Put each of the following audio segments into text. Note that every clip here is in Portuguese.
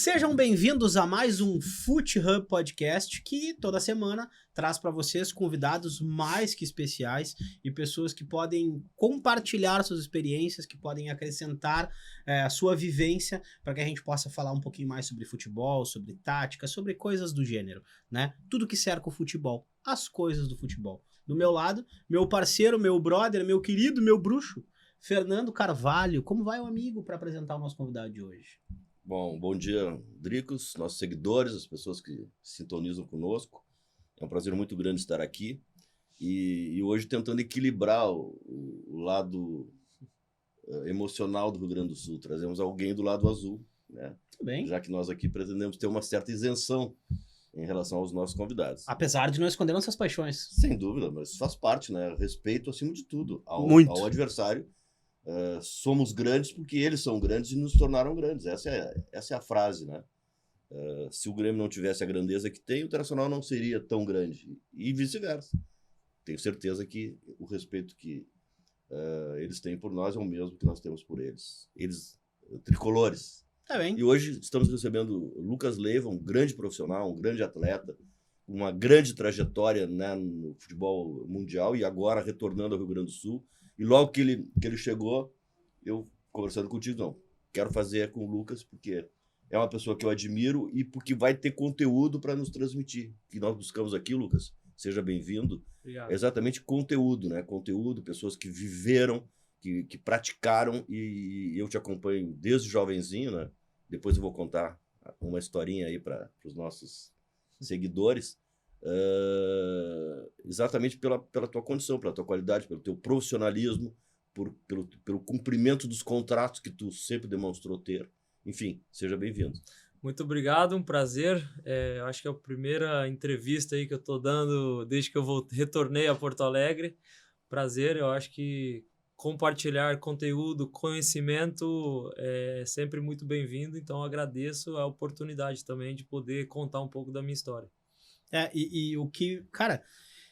Sejam bem-vindos a mais um Foot Hub Podcast, que toda semana traz para vocês convidados mais que especiais e pessoas que podem compartilhar suas experiências, que podem acrescentar a sua vivência para que a gente possa falar um pouquinho mais sobre futebol, sobre tática, sobre coisas do gênero, né? Tudo que cerca o futebol, as coisas do futebol. Do meu lado, meu parceiro, meu brother, meu querido, meu bruxo, Fernando Carvalho. Como vai o amigo para apresentar o nosso convidado de hoje? Bom dia, Dricos, nossos seguidores, as pessoas que sintonizam conosco. É um prazer muito grande estar aqui e hoje tentando equilibrar o lado emocional do Rio Grande do Sul. Trazemos alguém do lado azul, né? Tudo bem. Já que nós aqui pretendemos ter uma certa isenção em relação aos nossos convidados. Apesar de não esconder nossas paixões. Sem dúvida, mas faz parte, né? Respeito acima de tudo ao adversário. Somos grandes porque eles são grandes e nos tornaram grandes. Essa é a frase, né? Se o Grêmio não tivesse a grandeza que tem, o Internacional não seria tão grande. E vice-versa. Tenho certeza que o respeito que eles têm por nós é o mesmo que nós temos por eles. Eles, tricolores. Tá bem. E hoje estamos recebendo Lucas Leiva, um grande profissional, um grande atleta, uma grande trajetória, né, no futebol mundial e agora retornando ao Rio Grande do Sul. E logo que ele chegou, eu conversando contigo, não, quero fazer com o Lucas, porque é uma pessoa que eu admiro e porque vai ter conteúdo para nos transmitir. O que nós buscamos aqui, Lucas, seja bem-vindo. Obrigado. É exatamente conteúdo, né? Conteúdo, pessoas que viveram, que praticaram, e eu te acompanho desde jovenzinho, né? Depois eu vou contar uma historinha aí para os nossos seguidores. Exatamente pela tua condição, pela tua qualidade, pelo teu profissionalismo, pelo cumprimento dos contratos que tu sempre demonstrou ter. Enfim, seja bem-vindo. Muito obrigado, um prazer. Eu acho que é a primeira entrevista aí que eu estou dando desde que eu retornei a Porto Alegre. Prazer, eu acho que compartilhar conteúdo, conhecimento é sempre muito bem-vindo, então agradeço a oportunidade também de poder contar um pouco da minha história. E o que, cara,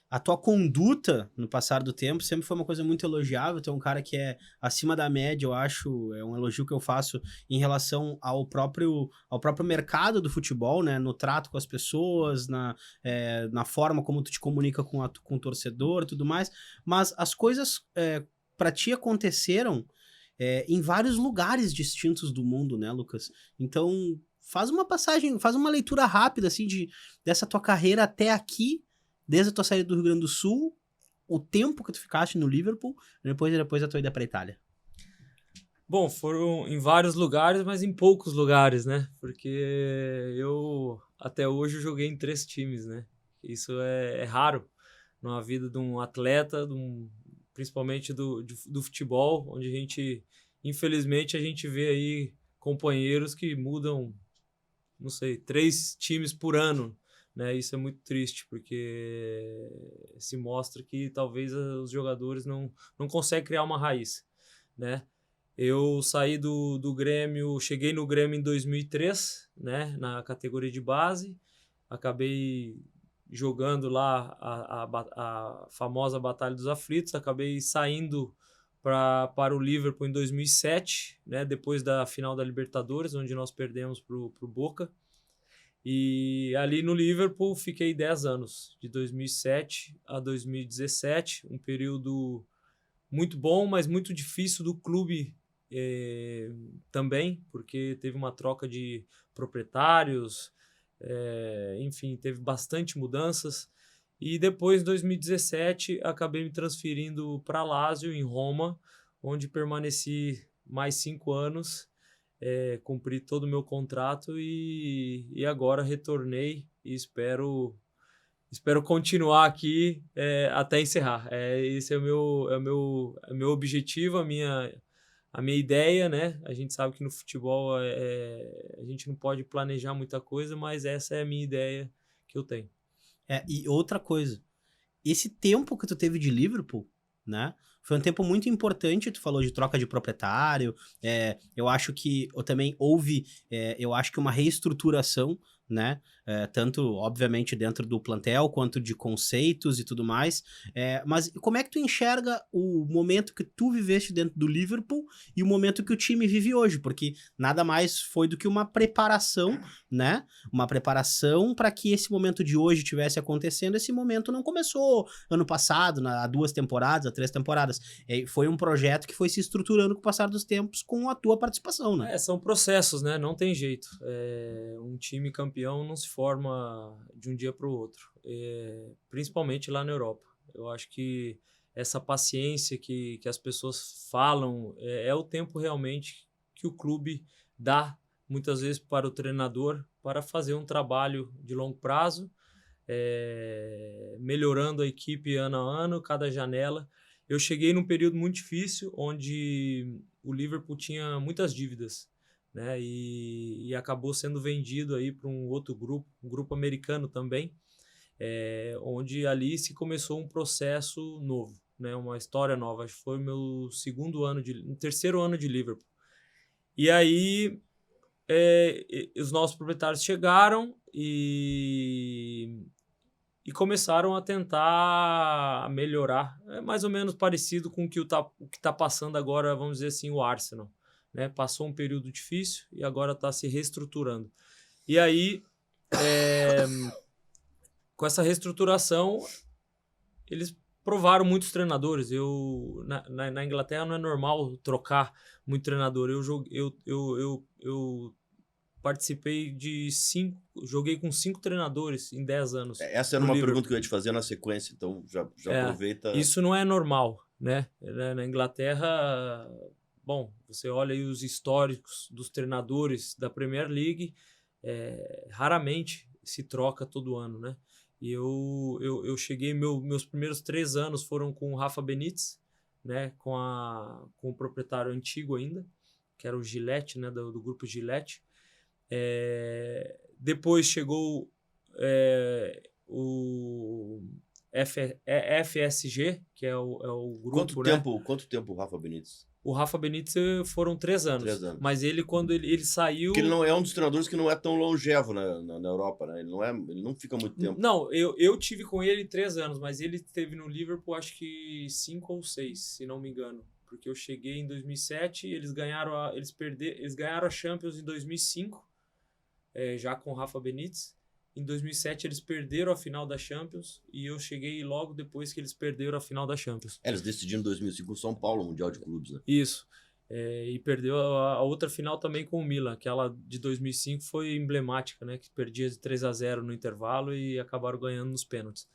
a tua conduta no passar do tempo sempre foi uma coisa muito elogiável. Tu é um cara que é acima da média, eu acho, é um elogio que eu faço em relação ao próprio mercado do futebol, né? No trato com as pessoas, na forma como tu te comunica com o torcedor e tudo mais. Mas as coisas pra ti aconteceram em vários lugares distintos do mundo, né, Lucas? Então, faz uma leitura rápida, assim, dessa tua carreira até aqui, desde a tua saída do Rio Grande do Sul, o tempo que tu ficaste no Liverpool, depois a tua ida pra Itália. Bom, foram em vários lugares, mas em poucos lugares, né? Porque eu, até hoje, joguei em 3 times, né? Isso é raro na vida de um atleta, principalmente do futebol, onde infelizmente, a gente vê aí companheiros que mudam, não sei, 3 times por ano, né? Isso é muito triste, porque se mostra que talvez os jogadores não conseguem criar uma raiz, né? Eu saí do Grêmio, cheguei no Grêmio em 2003, né? Na categoria de base, acabei jogando lá a famosa Batalha dos Aflitos, acabei saindo para o Liverpool em 2007, né, depois da final da Libertadores, onde nós perdemos para o Boca. E ali no Liverpool fiquei 10 anos, de 2007 a 2017, um período muito bom, mas muito difícil do clube também, porque teve uma troca de proprietários, enfim, teve bastante mudanças. E depois, em 2017, acabei me transferindo para Lazio, em Roma, onde permaneci mais 5 anos, cumpri todo o meu contrato e agora retornei e espero continuar aqui até encerrar. Esse é o meu objetivo, a minha ideia, né? A gente sabe que no futebol a gente não pode planejar muita coisa, mas essa é a minha ideia que eu tenho. E outra coisa, esse tempo que tu teve de Liverpool, né, foi um tempo muito importante. Tu falou de troca de proprietário, eu acho que também houve, eu acho que uma reestruturação né? Tanto, obviamente, dentro do plantel, quanto de conceitos e tudo mais. Mas como é que tu enxerga o momento que tu viveste dentro do Liverpool e o momento que o time vive hoje? Porque nada mais foi do que uma preparação, né? Uma preparação para que esse momento de hoje tivesse acontecendo. Esse momento não começou ano passado, há 2 temporadas, há 3 temporadas. Foi um projeto que foi se estruturando com o passar dos tempos com a tua participação, né? São processos, né? Não tem jeito. Um time campeão não se forma de um dia para o outro, principalmente lá na Europa. Eu acho que essa paciência que as pessoas falam é o tempo realmente que o clube dá, muitas vezes, para o treinador para fazer um trabalho de longo prazo, melhorando a equipe ano a ano, cada janela. Eu cheguei num período muito difícil, onde o Liverpool tinha muitas dívidas, né? E acabou sendo vendido aí para um outro grupo, um grupo americano também, onde ali se começou um processo novo, né? Uma história nova. Acho que foi o meu terceiro ano de Liverpool. E aí os nossos proprietários chegaram e começaram a tentar melhorar. É mais ou menos parecido com o que está passando agora, vamos dizer assim, o Arsenal, né? Passou um período difícil e agora está se reestruturando. E aí, com essa reestruturação, eles provaram muitos treinadores. Na Inglaterra não é normal trocar muito treinador. Eu participei joguei com 5 treinadores em 10 anos. Essa era uma pergunta que eu ia te fazer na sequência, então já aproveita. Isso não é normal, né? Na Inglaterra, bom, você olha aí os históricos dos treinadores da Premier League, raramente se troca todo ano, né? E eu cheguei, meus primeiros 3 anos foram com o Rafa Benítez, né? Com o proprietário antigo ainda, que era o Gillette, né? Do grupo Gillette. Depois chegou o FSG, que é o grupo. Quanto tempo o Rafa Benítez? O Rafa Benítez foram 3 anos. 3 anos. Mas quando ele saiu... Porque ele não é um dos treinadores que não é tão longevo na Europa, né? Ele não fica muito tempo. Não, eu tive com ele 3 anos, mas ele esteve no Liverpool acho que 5 ou 6, se não me engano. Porque eu cheguei em 2007, eles ganharam a Champions em 2005, já com o Rafa Benítez. Em 2007 eles perderam a final da Champions e eu cheguei logo depois que eles perderam a final da Champions. Eles decidiram em 2005 o São Paulo, o Mundial de Clubes, né? Isso. E perdeu a outra final também com o Milan. Aquela de 2005 foi emblemática, né? Que perdia de 3-0 no intervalo e acabaram ganhando nos pênaltis.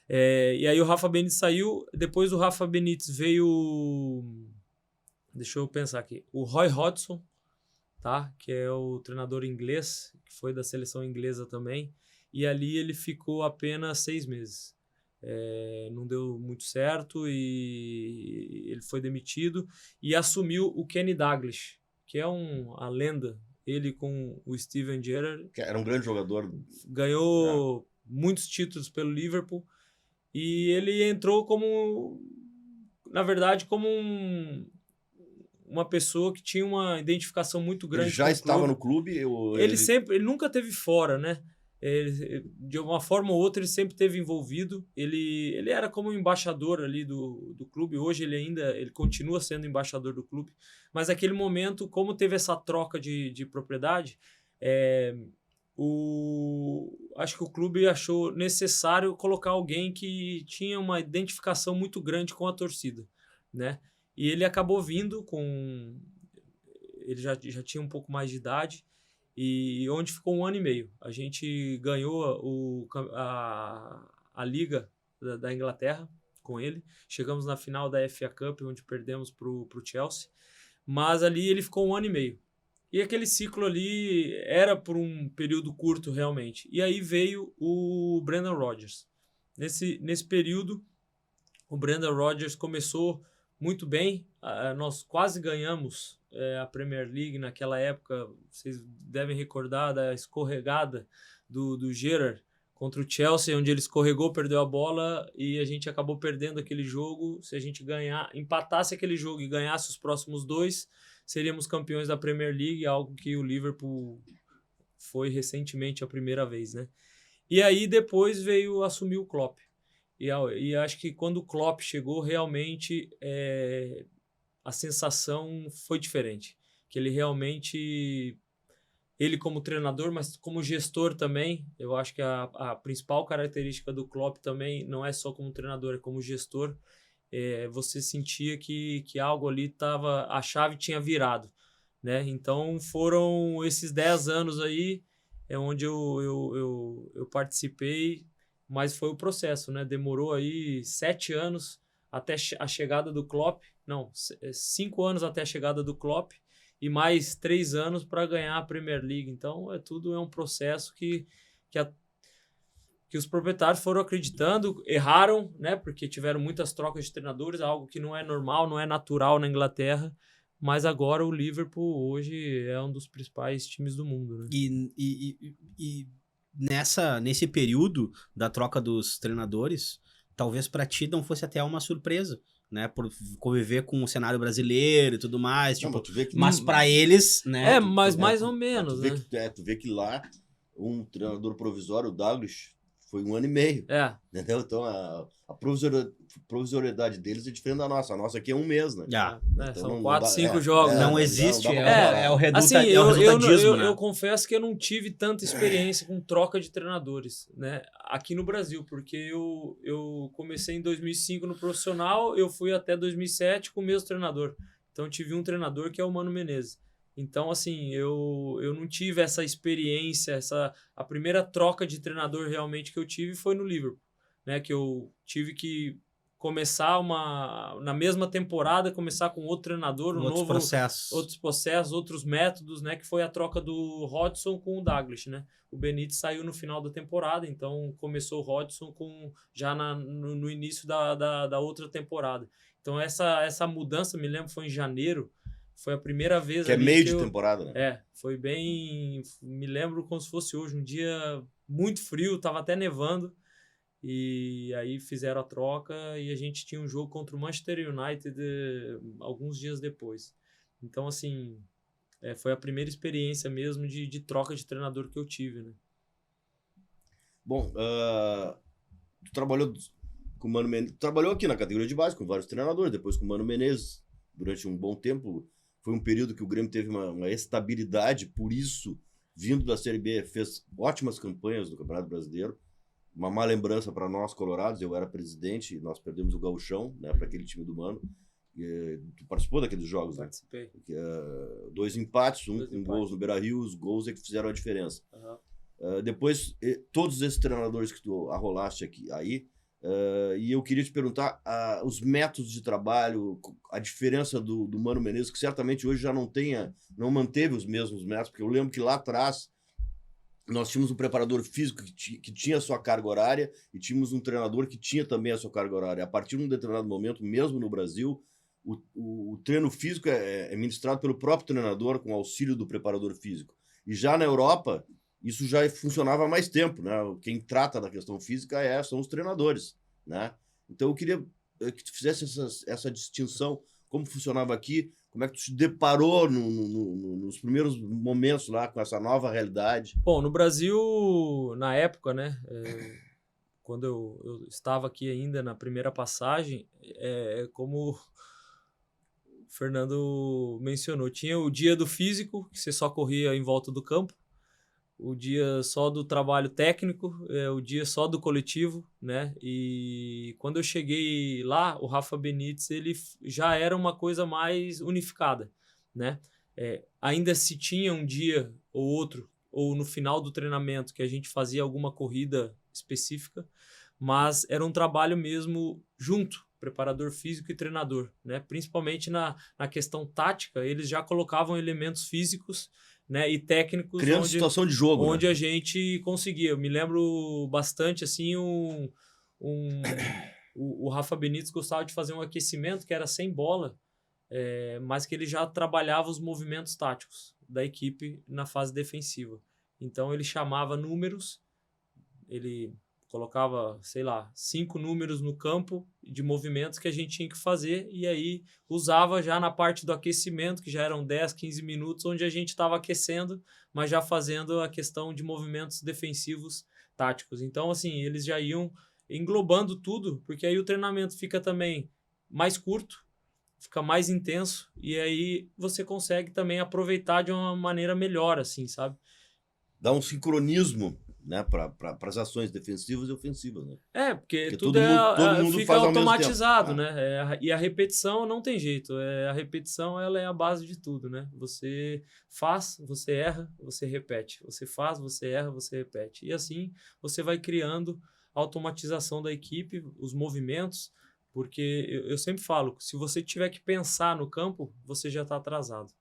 E aí o Rafa Benítez saiu. Depois do Rafa Benítez veio... Deixa eu pensar aqui. O Roy Hodgson, tá? Que é o treinador inglês, que foi da seleção inglesa também. E ali ele ficou apenas 6 meses. Não deu muito certo e ele foi demitido e assumiu o Kenny Dalglish, que é a lenda. Ele com o Steven Gerrard. Que era um grande jogador. Ganhou muitos títulos pelo Liverpool e ele entrou na verdade, como uma pessoa que tinha uma identificação muito grande. Ele já estava no clube? Ele nunca teve fora, né? De uma forma ou outra ele sempre esteve envolvido. Ele era como um embaixador ali do clube. Hoje ele continua sendo embaixador do clube, mas naquele momento, como teve essa troca de propriedade, acho que o clube achou necessário colocar alguém que tinha uma identificação muito grande com a torcida, né? E ele acabou vindo ele já tinha um pouco mais de idade, e onde ficou 1 ano e meio. A gente ganhou a Liga da Inglaterra com ele. Chegamos na final da FA Cup, onde perdemos para o Chelsea. Mas ali ele ficou 1 ano e meio. E aquele ciclo ali era por um período curto, realmente. E aí veio o Brendan Rodgers. Nesse período, o Brendan Rodgers começou muito bem. Nós quase ganhamos a Premier League naquela época. Vocês devem recordar da escorregada do Gerrard contra o Chelsea, onde ele escorregou, perdeu a bola e a gente acabou perdendo aquele jogo. Se a gente empatasse aquele jogo e ganhasse os próximos 2, seríamos campeões da Premier League, algo que o Liverpool foi recentemente a primeira vez, né? E aí depois veio assumir o Klopp. E acho que quando o Klopp chegou, realmente a sensação foi diferente. Que ele realmente, ele como treinador, mas como gestor também, eu acho que a principal característica do Klopp também não é só como treinador, é como gestor. Você sentia que algo ali a chave tinha virado, né? Então foram esses 10 anos aí onde eu participei, mas foi o processo, né? Demorou aí 7 anos até a chegada do Klopp, não, 5 anos até a chegada do Klopp e mais 3 anos para ganhar a Premier League. Então tudo é um processo que os proprietários foram acreditando, erraram, né? Porque tiveram muitas trocas de treinadores, algo que não é normal, não é natural na Inglaterra. Mas agora o Liverpool hoje é um dos principais times do mundo, né? E nesse período da troca dos treinadores, talvez para ti não fosse até uma surpresa, né? Por conviver com o cenário brasileiro e tudo mais. Não, tipo, mas para eles, né? Mas mais ou menos, né? Tu vê que lá um treinador provisório, o Douglas, foi 1 ano e meio. Entendeu? Então a provisoriedade deles é diferente da nossa. A nossa aqui é 1 mês, né? Então, são 4, 5 jogos. Não existe. É o resultadismo, né? Eu confesso que eu não tive tanta experiência com troca de treinadores, né? Aqui no Brasil, porque eu comecei em 2005 no profissional, eu fui até 2007 com o mesmo treinador. Então eu tive um treinador que é o Mano Menezes. Então, assim, eu não tive essa experiência, a primeira troca de treinador realmente que eu tive foi no Liverpool, né? Que eu tive que começar na mesma temporada, começar com outro treinador, outros processos, outros métodos, né? Que foi a troca do Hodgson com o Douglas, né? O Benítez saiu no final da temporada, então começou o Hodgson já no início da outra temporada. Então, essa mudança, me lembro, foi em janeiro. Foi a primeira vez que é meio de temporada, né? Foi bem... Me lembro como se fosse hoje, um dia muito frio, tava até nevando. E aí fizeram a troca e a gente tinha um jogo contra o Manchester United alguns dias depois. Então, assim, foi a primeira experiência mesmo de troca de treinador que eu tive, né? Bom, tu trabalhou com o Mano Menezes, trabalhou aqui na categoria de base com vários treinadores, depois com o Mano Menezes durante um bom tempo. Foi um período que o Grêmio teve uma estabilidade, por isso, vindo da Série B, fez ótimas campanhas no Campeonato Brasileiro. Uma má lembrança para nós, colorados, eu era presidente e nós perdemos o Gauchão, né, para aquele time do Mano. Tu participou daqueles jogos, né? Participei. 2 empates, um gols no Beira-Rio, os gols é que fizeram a diferença. Depois, todos esses treinadores que tu arrolaste aí, e eu queria te perguntar os métodos de trabalho, a diferença do Mano Menezes, que certamente hoje já não manteve os mesmos métodos, porque eu lembro que lá atrás nós tínhamos um preparador físico que tinha a sua carga horária e tínhamos um treinador que tinha também a sua carga horária. A partir de um determinado momento, mesmo no Brasil, o treino físico é ministrado pelo próprio treinador com auxílio do preparador físico. E já na Europa, isso já funcionava há mais tempo, né? Quem trata da questão física são os treinadores, né? Então eu queria que tu fizesse essa distinção, como funcionava aqui, como é que tu se deparou nos primeiros momentos lá com essa nova realidade? Bom, no Brasil, na época, né, quando eu estava aqui ainda na primeira passagem, como o Fernando mencionou, tinha o dia do físico, que você só corria em volta do campo, o dia só do trabalho técnico, o dia só do coletivo, né? E quando eu cheguei lá, o Rafa Benítez, ele já era uma coisa mais unificada, né? Ainda se tinha um dia ou outro, ou no final do treinamento, que a gente fazia alguma corrida específica, mas era um trabalho mesmo junto, preparador físico e treinador, né? Principalmente na questão tática, eles já colocavam elementos físicos, né, e técnicos criando situação de jogo, onde né? A gente conseguia. Eu me lembro bastante assim o Rafa Benítez gostava de fazer um aquecimento que era sem bola, mas que ele já trabalhava os movimentos táticos da equipe na fase defensiva. Então ele chamava números, ele colocava, sei lá, 5 números no campo de movimentos que a gente tinha que fazer, e aí usava já na parte do aquecimento, que já eram 10, 15 minutos, onde a gente estava aquecendo, mas já fazendo a questão de movimentos defensivos táticos. Então, assim, eles já iam englobando tudo, porque aí o treinamento fica também mais curto, fica mais intenso, e aí você consegue também aproveitar de uma maneira melhor, assim, sabe? Dá um sincronismo, né, para as ações defensivas e ofensivas, né? Porque todo mundo fica faz ao mesmo automatizado, tempo. né? E a repetição não tem jeito. A repetição, ela é a base de tudo, né? Você faz, você erra, você repete. Você faz, você erra, você repete. E assim você vai criando a automatização da equipe, os movimentos, porque eu sempre falo, se você tiver que pensar no campo, você já está atrasado.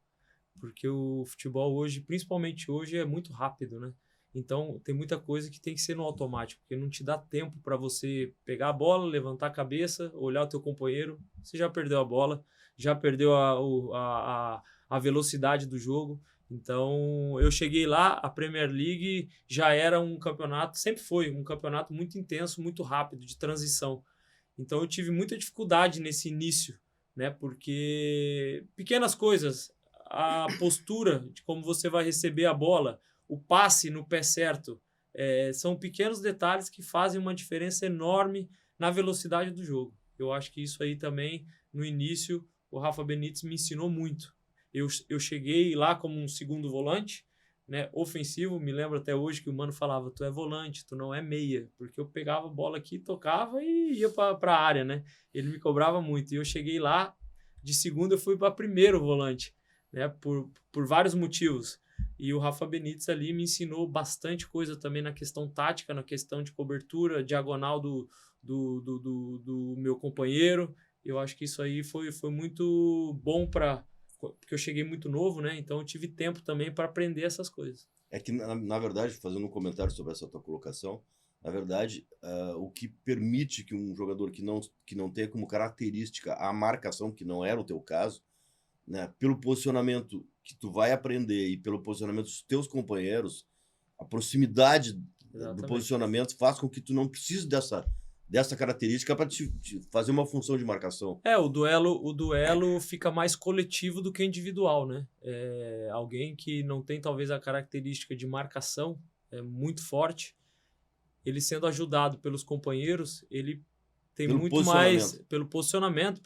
Porque o futebol hoje, principalmente hoje, é muito rápido, né? Então, tem muita coisa que tem que ser no automático, porque não te dá tempo para você pegar a bola, levantar a cabeça, olhar o teu companheiro, você já perdeu a bola, já perdeu a velocidade do jogo. Então, eu cheguei lá, a Premier League já era um campeonato, sempre foi um campeonato muito intenso, muito rápido, de transição. Então, eu tive muita dificuldade nesse início, né? Porque pequenas coisas, a postura de como você vai receber a bola, o passe no pé certo, são pequenos detalhes que fazem uma diferença enorme na velocidade do jogo. Eu acho que isso aí também, no início, o Rafa Benítez me ensinou muito. Eu cheguei lá como um segundo volante, né, ofensivo, me lembro até hoje que o mano falava, tu é volante, tu não é meia, porque eu pegava a bola aqui, tocava e ia para a área, né? Ele me cobrava muito, e eu cheguei lá, de segundo eu fui para primeiro volante, né, por vários motivos. E o Rafa Benítez ali me ensinou bastante coisa também na questão tática, na questão de cobertura, diagonal do meu companheiro. Eu acho que isso aí foi muito bom porque eu cheguei muito novo, né? Então eu tive tempo também para aprender essas coisas. É que, na verdade, fazendo um comentário sobre essa tua colocação, na verdade, o que permite que um jogador que não tenha como característica a marcação, que não era o teu caso, né, pelo posicionamento que tu vai aprender e pelo posicionamento dos teus companheiros, a proximidade do posicionamento faz com que tu não precise dessa característica para te fazer uma função de marcação. O duelo fica mais coletivo do que individual, né? Alguém que não tem talvez a característica de marcação muito forte, ele sendo ajudado pelos companheiros, ele tem muito mais pelo posicionamento,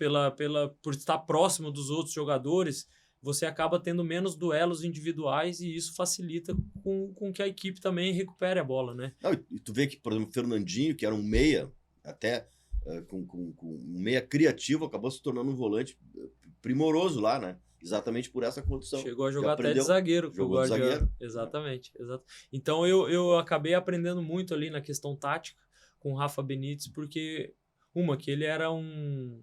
por estar próximo dos outros jogadores, você acaba tendo menos duelos individuais e isso facilita com que a equipe também recupere a bola, né? Não, e tu vê que, por exemplo, o Fernandinho, que era um meia, até com um meia criativo, acabou se tornando um volante primoroso lá, né? Exatamente por essa condição. Chegou a jogar até de zagueiro. Jogou de zagueiro. Exatamente. Então eu acabei aprendendo muito ali na questão tática com o Rafa Benítez, porque que ele era um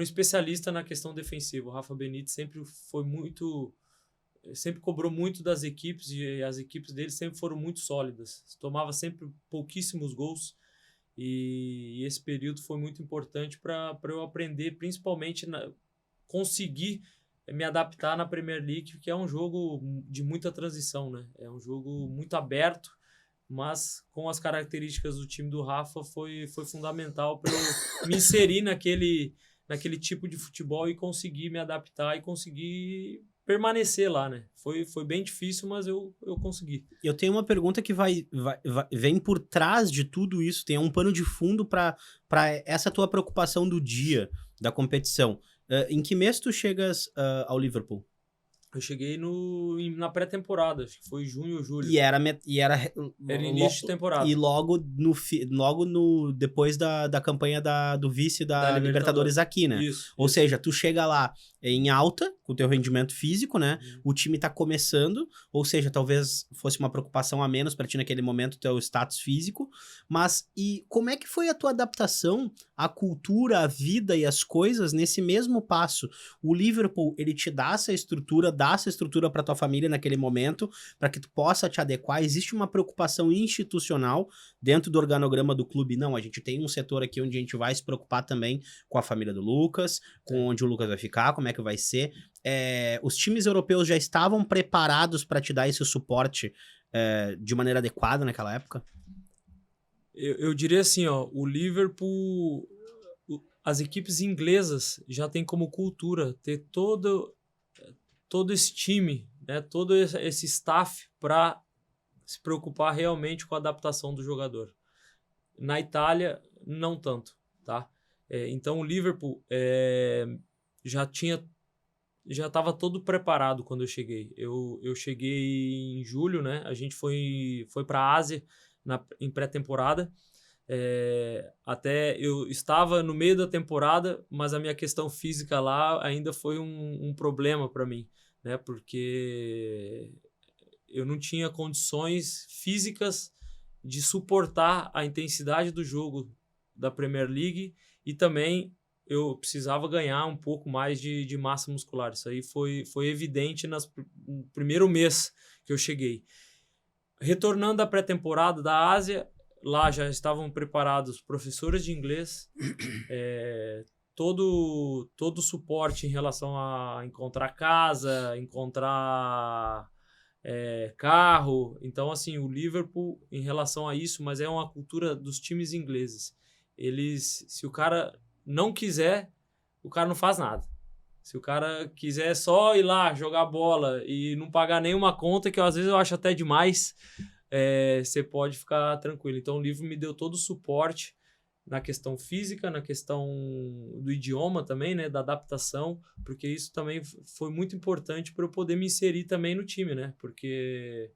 especialista na questão defensiva. O Rafa Benítez sempre cobrou muito das equipes e as equipes dele sempre foram muito sólidas. Tomava sempre pouquíssimos gols e esse período foi muito importante para eu aprender, principalmente conseguir me adaptar na Premier League, que é um jogo de muita transição, né? É um jogo muito aberto, mas com as características do time do Rafa foi fundamental para eu me inserir naquele tipo de futebol e conseguir me adaptar e conseguir permanecer lá, né? Foi bem difícil, mas eu consegui. Eu tenho uma pergunta que vem por trás de tudo isso, tem um pano de fundo para essa tua preocupação do dia da competição. Em que mês tu chegas ao Liverpool? Eu cheguei na pré-temporada, acho que foi junho ou julho. E era início de temporada. E logo depois da campanha do vice da Libertadores aqui, né? Ou seja, tu chega lá em alta, com o teu rendimento físico, né? O time tá começando, ou seja, talvez fosse uma preocupação a menos pra ti naquele momento, teu status físico. Mas, e como é que foi a tua adaptação à cultura, à vida e às coisas nesse mesmo passo? O Liverpool, ele te dá essa estrutura pra tua família naquele momento, para que tu possa te adequar? Existe uma preocupação institucional dentro do organograma do clube? Não, a gente tem um setor aqui onde a gente vai se preocupar também com a família do Lucas, com onde o Lucas vai ficar, como é que vai ser. Os times europeus já estavam preparados para te dar esse suporte de maneira adequada naquela época? Eu diria assim, ó, o Liverpool, as equipes inglesas já têm como cultura ter todo esse time, né, todo esse staff para se preocupar realmente com a adaptação do jogador. Na Itália, não tanto, tá? Então o Liverpool já estava todo preparado quando eu cheguei. Eu cheguei em julho, né? A gente foi para a Ásia em pré-temporada. Até eu estava no meio da temporada, mas a minha questão física lá ainda foi um problema para mim, né? Porque eu não tinha condições físicas de suportar a intensidade do jogo da Premier League e também eu precisava ganhar um pouco mais de massa muscular. Isso aí foi evidente no primeiro mês que eu cheguei. Retornando à pré-temporada da Ásia, lá já estavam preparados professores de inglês, todo o suporte em relação a encontrar casa, encontrar carro. Então, assim, o Liverpool, em relação a isso, mas é uma cultura dos times ingleses. Eles, se o cara não quiser, o cara não faz nada. Se o cara quiser só ir lá jogar bola e não pagar nenhuma conta, que às vezes eu acho até demais, você pode ficar tranquilo. Então, o Liverpool me deu todo o suporte na questão física, na questão do idioma também, né, da adaptação, porque isso também foi muito importante para eu poder me inserir também no time, né, porque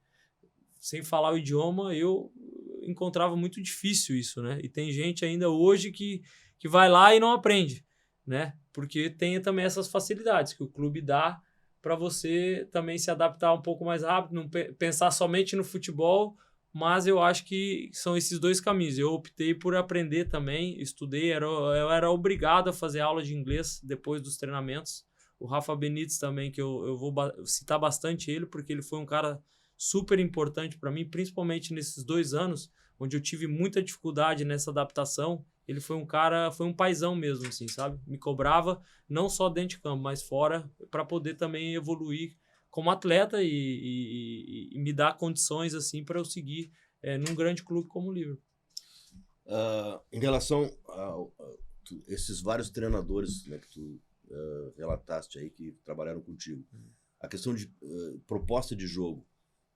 sem falar o idioma eu encontrava muito difícil isso, né, e tem gente ainda hoje que vai lá e não aprende, né, porque tem também essas facilidades que o clube dá para você também se adaptar um pouco mais rápido, não pensar somente no futebol. Mas eu acho que são esses dois caminhos. Eu optei por aprender também, estudei, eu era obrigado a fazer aula de inglês depois dos treinamentos. O Rafa Benítez também, que eu vou citar bastante ele, porque ele foi um cara super importante para mim, principalmente nesses 2 anos, onde eu tive muita dificuldade nessa adaptação. Ele foi um paizão mesmo, assim, sabe? Me cobrava não só dentro de campo, mas fora, para poder também evoluir como atleta e me dar condições assim para eu seguir num grande clube como o Liverpool. Em relação a esses vários treinadores, né, que tu relataste aí que trabalharam contigo, a questão de proposta de jogo,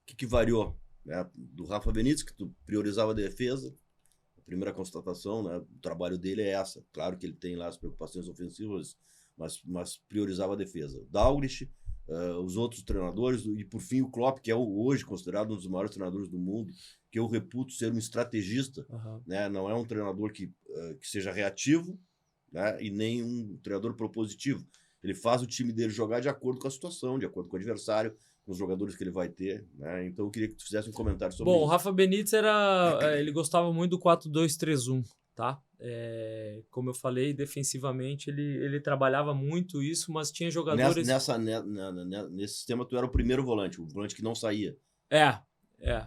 o que variou, né, do Rafa Benítez, que tu priorizava a defesa, a primeira constatação, né, o trabalho dele é essa. Claro que ele tem lá as preocupações ofensivas, mas priorizava a defesa. Dalglish, os outros treinadores, e por fim o Klopp, que é hoje considerado um dos maiores treinadores do mundo, que eu reputo ser um estrategista, né? Não é um treinador que seja reativo, né? E nem um treinador propositivo. Ele faz o time dele jogar de acordo com a situação, de acordo com o adversário, com os jogadores que ele vai ter, né? Então eu queria que tu fizesse um comentário sobre isso. Bom, o Rafa Benítez ele gostava muito do 4-2-3-1, tá? Como eu falei, defensivamente ele trabalhava muito isso, mas tinha jogadores... Nesse sistema tu era o primeiro volante, o volante que não saía.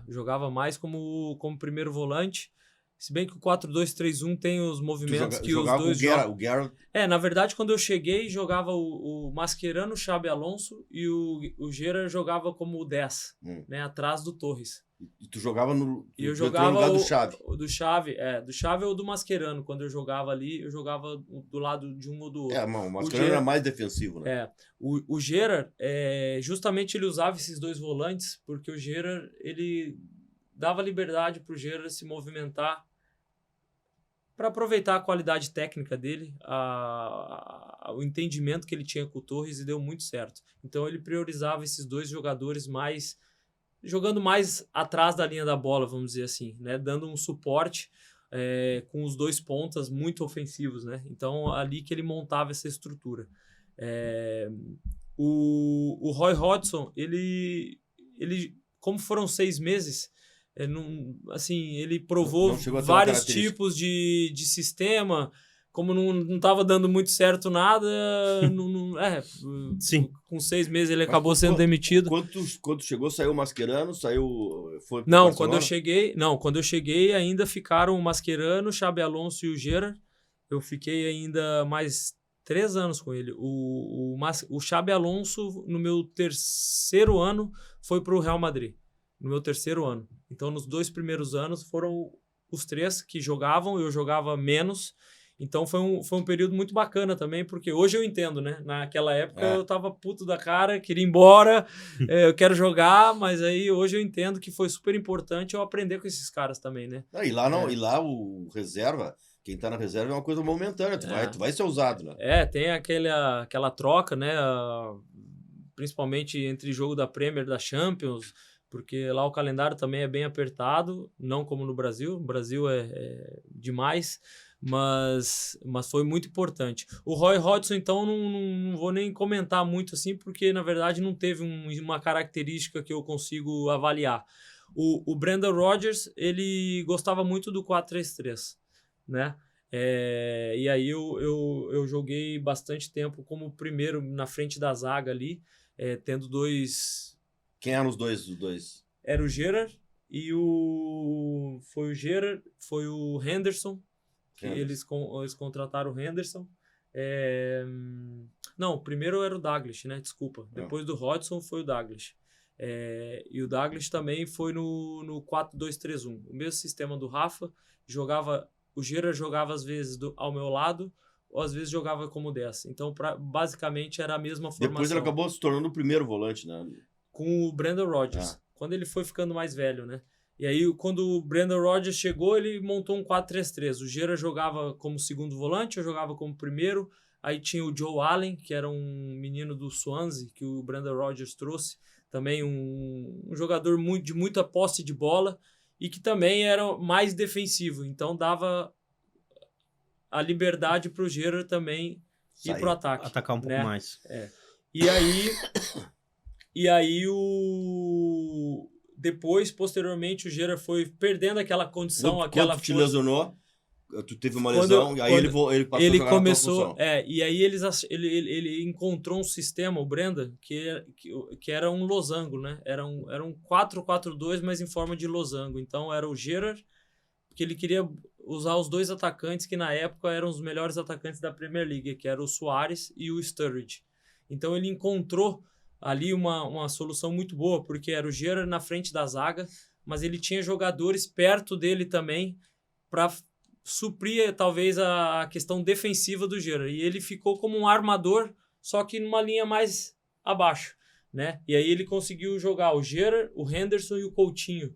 Jogava mais como primeiro volante, se bem que o 4-2-3-1 tem os movimentos que os dois jogam. Na verdade, quando eu cheguei, jogava o Mascherano, o Xabi Alonso, e o Gerrard jogava como o 10, né, atrás do Torres. E tu jogava no lugar do Xavi. Do Xavi ou do Mascherano. Quando eu jogava ali, eu jogava do lado de um ou do outro. O Mascherano era mais defensivo, né? O Gerrard, justamente ele usava esses dois volantes, porque o Gerrard, ele dava liberdade pro Gerrard se movimentar para aproveitar a qualidade técnica dele, o entendimento que ele tinha com o Torres, e deu muito certo. Então ele priorizava esses dois jogadores jogando mais atrás da linha da bola, vamos dizer assim, né? Dando um suporte com os dois pontas muito ofensivos, né? Então, ali que ele montava essa estrutura. O Roy Hodgson, ele, como foram 6 meses, ele provou vários tipos de sistema. Como não estava dando muito certo nada, Sim. Com 6 meses ele acabou sendo demitido. Quando chegou, saiu o Mascherano, foi Não, quando eu cheguei ainda ficaram o Mascherano, o Xabi Alonso e o Gerrard. Eu fiquei ainda mais 3 anos com ele. O Xabi Alonso, no meu 3º ano, foi para o Real Madrid. No meu 3º ano. Então, nos 2 primeiros anos foram os 3 que jogavam, eu jogava menos. Então foi um período muito bacana também, porque hoje eu entendo, né? Naquela época eu tava puto da cara, queria ir embora, eu quero jogar, mas aí hoje eu entendo que foi super importante eu aprender com esses caras também, né? E lá o reserva, quem tá na reserva é uma coisa momentânea, tu vai ser usado, né? Tem aquela troca, né? Principalmente entre jogo da Premier e da Champions, porque lá o calendário também é bem apertado, não como no Brasil. O Brasil é demais, mas foi muito importante. O Roy Hodgson, então, não vou nem comentar muito assim, porque, na verdade, não teve uma característica que eu consigo avaliar. O Brendan Rodgers, ele gostava muito do 4-3-3, né? E aí eu joguei bastante tempo como primeiro na frente da zaga ali, tendo 2... Quem eram os dois? Era o Gerrard e foi o Gerrard, foi o Henderson, que eles contrataram o Henderson. Não, primeiro era o Douglas, né? Desculpa. Depois do Hodgson foi o Douglas. E o Douglas também foi no 4-2-3-1. O mesmo sistema do Rafa. O Gerrard jogava às vezes ao meu lado, ou às vezes jogava como 10. Então, basicamente, era a mesma formação. Depois ele acabou se tornando o primeiro volante, né? Com o Brendan Rodgers, quando ele foi ficando mais velho, né? E aí, quando o Brendan Rodgers chegou, ele montou um 4-3-3. O Gerrard jogava como segundo volante, eu jogava como primeiro. Aí tinha o Joe Allen, que era um menino do Swansea, que o Brendan Rodgers trouxe. Também um jogador de muita posse de bola e que também era mais defensivo. Então, dava a liberdade para o Gerrard também ir para o ataque. Atacar um pouco mais. E aí, depois, posteriormente, o Gerrard foi perdendo aquela condição, aquela força. Quando tu te lesionou, tu teve uma lesão, e aí ele passou a jogar começou, na tua função. E aí ele encontrou um sistema, o Brendan, que era um losango, né? Era um 4-4-2, mas em forma de losango. Então, era o Gerrard, que ele queria usar os 2 atacantes que, na época, eram os melhores atacantes da Premier League, que eram o Suárez e o Sturridge. Então, ele encontrou ali uma solução muito boa, porque era o Gerrard na frente da zaga, mas ele tinha jogadores perto dele também para suprir talvez a questão defensiva do Gerrard. E ele ficou como um armador, só que numa linha mais abaixo, né? E aí ele conseguiu jogar o Gerrard, o Henderson e o Coutinho,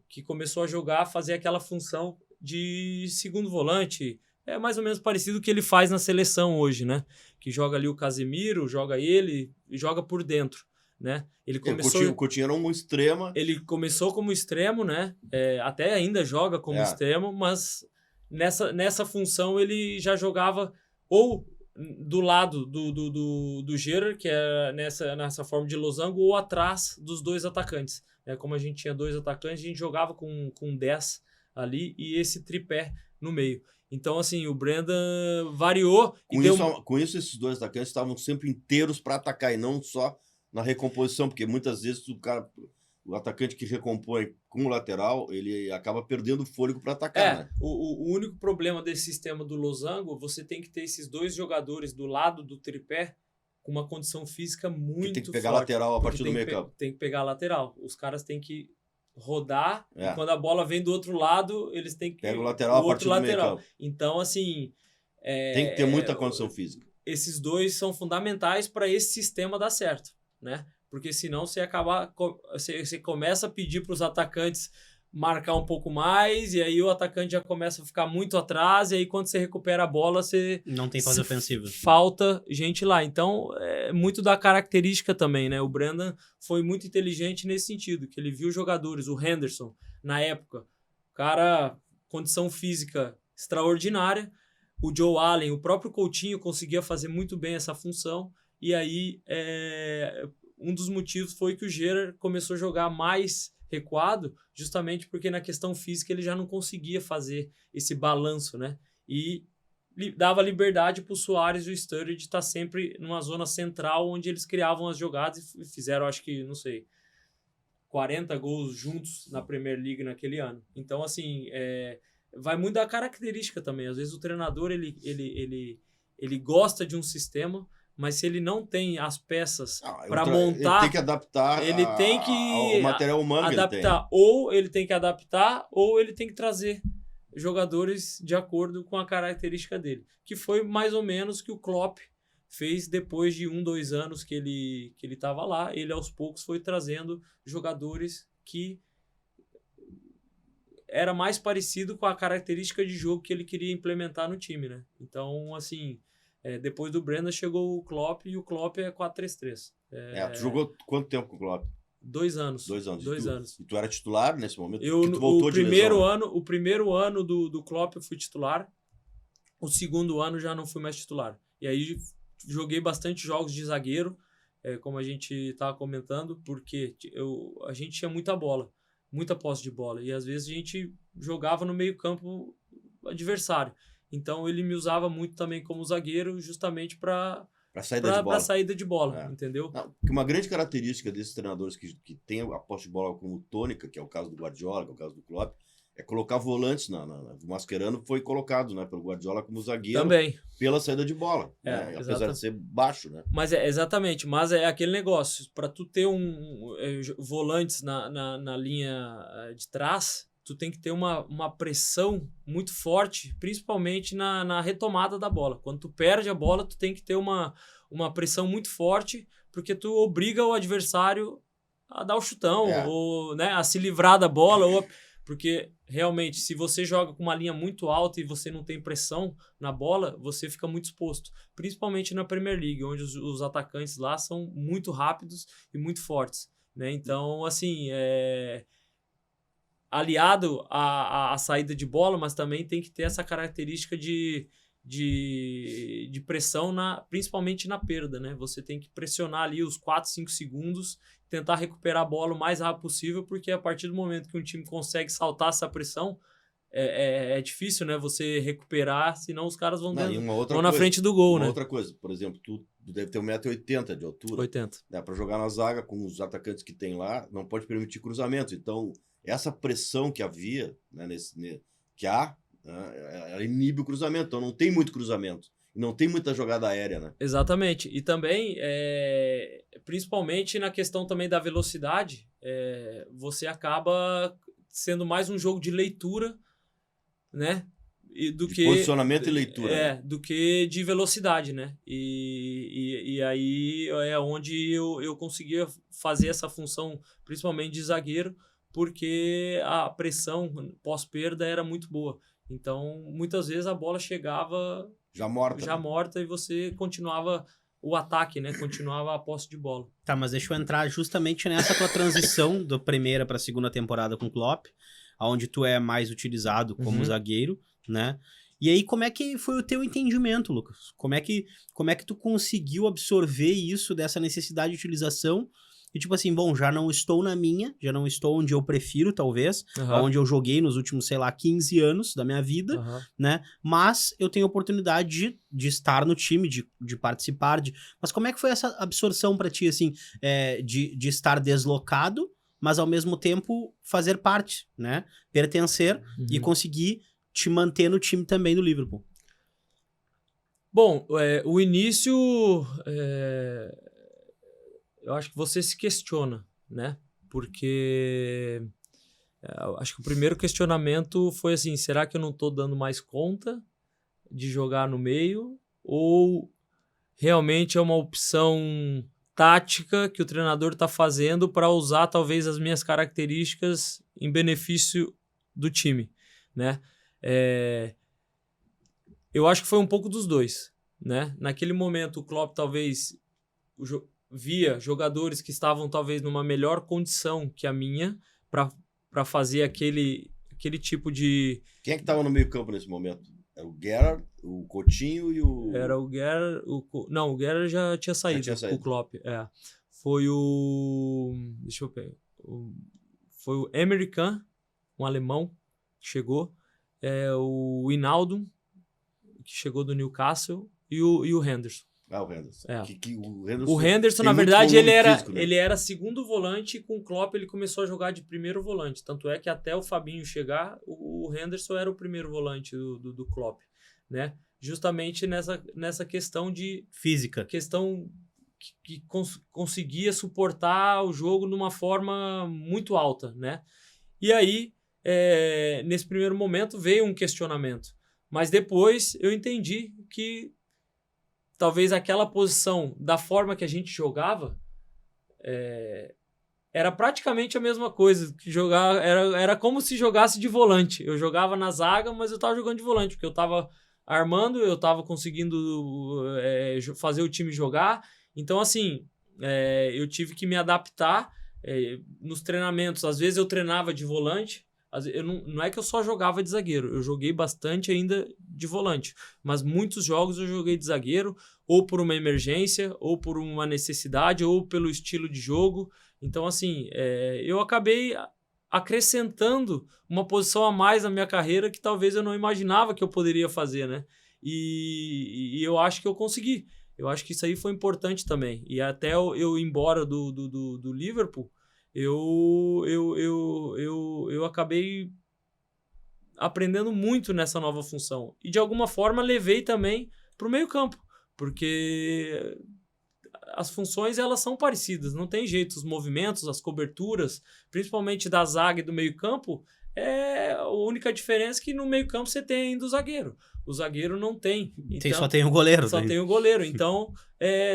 que começou a jogar, fazer aquela função de segundo volante. É mais ou menos parecido com o que ele faz na seleção hoje, né? Que joga ali o Casemiro, joga ele e joga por dentro, né? O Coutinho era um extrema. Ele começou como extremo, né? Até ainda joga como extremo, mas nessa função ele já jogava ou do lado do Gerrard, que é nessa forma de losango, ou atrás dos 2 atacantes. Como a gente tinha 2 atacantes, a gente jogava com 10 ali e esse tripé no meio. Então, assim, o Brendan variou. Com isso, esses 2 atacantes estavam sempre inteiros para atacar e não só na recomposição, porque muitas vezes o atacante que recompõe com o lateral, ele acaba perdendo o fôlego para atacar. Né? O único problema desse sistema do losango, você tem que ter esses 2 jogadores do lado do tripé com uma condição física muito forte. Tem que pegar a lateral a partir do meio campo. Tem que pegar a lateral. Os caras têm que rodar, e quando a bola vem do outro lado, eles têm que... Pega o lateral a partir do meio campo. Então, assim... tem que ter muita condição física. Esses 2 são fundamentais para esse sistema dar certo, né? Porque senão você começa a pedir para os atacantes marcar um pouco mais, e aí o atacante já começa a ficar muito atrás, e aí quando você recupera a bola, você... Não tem fase ofensiva. Falta gente lá. Então, é muito da característica também, né? O Brendan foi muito inteligente nesse sentido, que ele viu jogadores, o Henderson, na época, cara, condição física extraordinária, o Joe Allen, o próprio Coutinho conseguia fazer muito bem essa função, e aí um dos motivos foi que o Gerrard começou a jogar mais recuado, justamente porque na questão física ele já não conseguia fazer esse balanço, né? E dava liberdade para o Suárez e o Sturridge estar sempre numa zona central onde eles criavam as jogadas e fizeram, acho que, não sei, 40 gols juntos na Premier League naquele ano. Então, assim, vai muito da característica também. Às vezes o treinador ele gosta de um sistema, mas se ele não tem as peças para montar... Ele tem que adaptar ao material humano adaptar. que ele tem. Ou ele tem que adaptar, ou ele tem que trazer jogadores de acordo com a característica dele, que foi mais ou menos o que o Klopp fez depois de 2 anos que ele estava lá. Ele aos poucos foi trazendo jogadores que era mais parecido com a característica de jogo que ele queria implementar no time, né? Então, assim, depois do Brendan chegou o Klopp, e o Klopp é 4-3-3. Tu jogou quanto tempo com o Klopp? 2 anos. 2 anos. 2 anos. E tu era titular nesse momento? Tu voltou de lesão, né? O primeiro ano do Klopp eu fui titular. O segundo ano já não fui mais titular. E aí joguei bastante jogos de zagueiro, como a gente estava comentando, porque a gente tinha muita bola, muita posse de bola. E às vezes a gente jogava no meio-campo adversário. Então ele me usava muito também como zagueiro, justamente para saída de bola, entendeu? Não, porque uma grande característica desses treinadores que tem a posse de bola como tônica, que é o caso do Guardiola, que é o caso do Klopp, é colocar volantes. O Mascherano foi colocado, né, pelo Guardiola como zagueiro também, pela saída de bola, né, apesar de ser baixo, né? Mas exatamente, mas é aquele negócio, para tu ter volantes na linha de trás, tu tem que ter uma pressão muito forte, principalmente na retomada da bola. Quando tu perde a bola, tu tem que ter uma pressão muito forte, porque tu obriga o adversário a dar o chutão, ou, né, a se livrar da bola, porque realmente, se você joga com uma linha muito alta e você não tem pressão na bola, você fica muito exposto. Principalmente na Premier League, onde os atacantes lá são muito rápidos e muito fortes, né? Então, assim, aliado à saída de bola, mas também tem que ter essa característica de pressão, principalmente na perda, né? Você tem que pressionar ali os 4, 5 segundos, tentar recuperar a bola o mais rápido possível, porque a partir do momento que um time consegue saltar essa pressão, é difícil, né? Você recuperar, senão os caras vão na frente do gol, né? Outra coisa, por exemplo, tu deve ter 1,80 m de altura. 80. Né? Para jogar na zaga com os atacantes que tem lá, não pode permitir cruzamentos. Então, essa pressão que havia, né, ela inibe o cruzamento. Então, não tem muito cruzamento. Não tem muita jogada aérea, né? Exatamente. E também, principalmente na questão também da velocidade, você acaba sendo mais um jogo de leitura, né? Posicionamento e leitura. Do que de velocidade, né? E aí é onde eu conseguia fazer essa função, principalmente de zagueiro, porque a pressão pós-perda era muito boa. Então, muitas vezes a bola chegava já morta e você continuava o ataque, né? Continuava a posse de bola. Tá, mas deixa eu entrar justamente nessa tua transição da primeira para a segunda temporada com o Klopp, onde tu é mais utilizado como zagueiro, né? E aí, como é que foi o teu entendimento, Lucas? Como é que tu conseguiu absorver isso, dessa necessidade de utilização? E tipo assim, bom, já não estou onde eu prefiro, talvez, onde eu joguei nos últimos, 15 anos da minha vida, né? Mas eu tenho a oportunidade de estar no time, de participar. Mas como é que foi essa absorção pra ti, assim, de estar deslocado, mas ao mesmo tempo fazer parte, né? Pertencer e conseguir te manter no time também do Liverpool? Bom, o início... eu acho que você se questiona, né? Porque acho que o primeiro questionamento foi assim, será que eu não estou dando mais conta de jogar no meio? Ou realmente é uma opção tática que o treinador está fazendo para usar talvez as minhas características em benefício do time, né? Eu acho que foi um pouco dos dois, né? Naquele momento o Klopp talvez via jogadores que estavam talvez numa melhor condição que a minha para fazer aquele tipo de... Quem é que estava no meio campo nesse momento? Era o Gerrard, o Coutinho e o... Era o Gerrard... Não, o Gerrard já tinha saído com o Klopp. Foi o... Deixa eu ver. Foi o Emre Can, um alemão, que chegou. O Wijnaldum, que chegou do Newcastle. E o Henderson. O Henderson. O Henderson, na verdade, ele era segundo volante, e com o Klopp ele começou a jogar de primeiro volante. Tanto é que até o Fabinho chegar, o Henderson era o primeiro volante do Klopp, né? Justamente nessa questão de... física. Questão que conseguia suportar o jogo de uma forma muito alta, né? E aí, nesse primeiro momento veio um questionamento. Mas depois eu entendi que talvez aquela posição, da forma que a gente jogava, era praticamente a mesma coisa. Que jogar, era como se jogasse de volante. Eu jogava na zaga, mas eu estava jogando de volante, porque eu estava armando, eu estava conseguindo fazer o time jogar. Então, assim, eu tive que me adaptar nos treinamentos. Às vezes eu treinava de volante. Não é que eu só jogava de zagueiro, eu joguei bastante ainda de volante, mas muitos jogos eu joguei de zagueiro, ou por uma emergência, ou por uma necessidade, ou pelo estilo de jogo. Então, assim, eu acabei acrescentando uma posição a mais na minha carreira que talvez eu não imaginava que eu poderia fazer, né? E eu acho que eu consegui. Eu acho que isso aí foi importante também. E até eu ir embora do Liverpool, eu acabei aprendendo muito nessa nova função. E de alguma forma levei também para o meio-campo, porque as funções elas são parecidas, não tem jeito. Os movimentos, as coberturas, principalmente da zaga e do meio-campo, a única diferença é que no meio-campo você tem ainda o zagueiro. O zagueiro não tem. Então, só tem o goleiro. Só tem o goleiro. Então,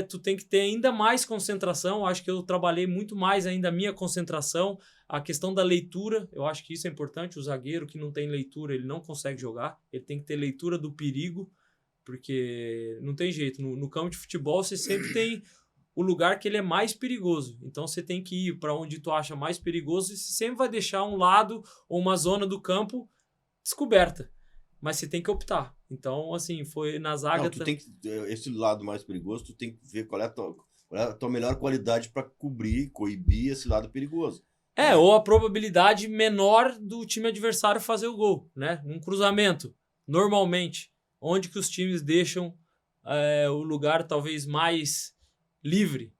tu tem que ter ainda mais concentração. Acho que eu trabalhei muito mais ainda a minha concentração. A questão da leitura, eu acho que isso é importante. O zagueiro que não tem leitura, ele não consegue jogar. Ele tem que ter leitura do perigo, porque não tem jeito. No campo de futebol, você sempre tem o lugar que ele é mais perigoso. Então, você tem que ir para onde tu acha mais perigoso e você sempre vai deixar um lado ou uma zona do campo descoberta. Mas você tem que optar. Então, assim, foi na zaga... Não, tu tem que, esse lado mais perigoso, tu tem que ver qual é a tua melhor qualidade para coibir esse lado perigoso. Ou a probabilidade menor do time adversário fazer o gol, né? Num cruzamento, normalmente, onde que os times deixam o lugar talvez mais livre?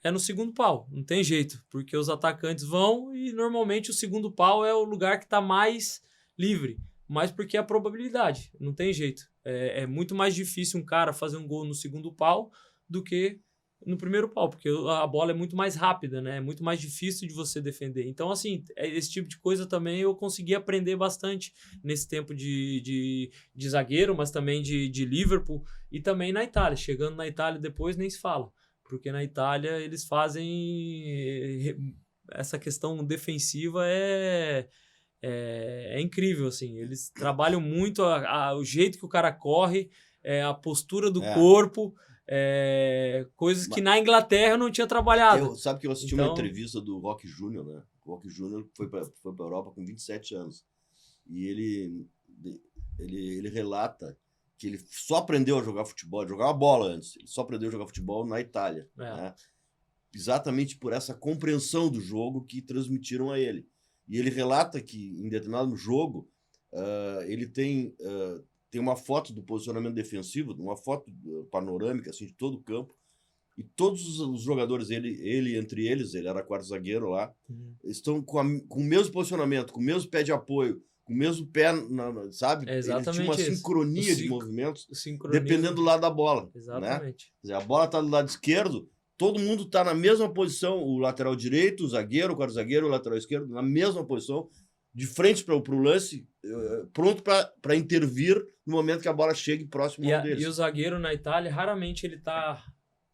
É no segundo pau, não tem jeito, porque os atacantes vão e normalmente o segundo pau é o lugar que está mais livre. Mas porque é a probabilidade, não tem jeito. É muito mais difícil um cara fazer um gol no segundo pau do que no primeiro pau, porque a bola é muito mais rápida, né? É muito mais difícil de você defender. Então, assim, esse tipo de coisa também eu consegui aprender bastante nesse tempo de zagueiro, mas também de Liverpool e também na Itália. Chegando na Itália depois nem se fala, porque na Itália eles fazem... Essa questão defensiva é incrível, assim. Eles trabalham muito o jeito que o cara corre, a postura do corpo, coisas que na Inglaterra eu não tinha trabalhado. Sabe que eu assisti uma entrevista do Roque Júnior, né? O Roque Júnior foi para a Europa com 27 anos. E ele relata que ele só aprendeu a jogar futebol, jogar uma bola antes. Ele só aprendeu a jogar futebol na Itália. Né? Exatamente por essa compreensão do jogo que transmitiram a ele. E ele relata que, em determinado jogo, ele tem uma foto do posicionamento defensivo, uma foto panorâmica assim, de todo o campo, e todos os jogadores, ele entre eles, ele era quarto zagueiro lá, estão com o mesmo posicionamento, com o mesmo pé de apoio, com o mesmo pé, sabe? Ele tinha uma sincronia de movimentos, dependendo do lado da bola. Exatamente. Né? Quer dizer, a bola está do lado esquerdo, todo mundo está na mesma posição, o lateral direito, o zagueiro, o quarto zagueiro, o lateral esquerdo, na mesma posição, de frente para o lance, pronto para intervir no momento que a bola chegue próximo deles. E o zagueiro na Itália, raramente ele está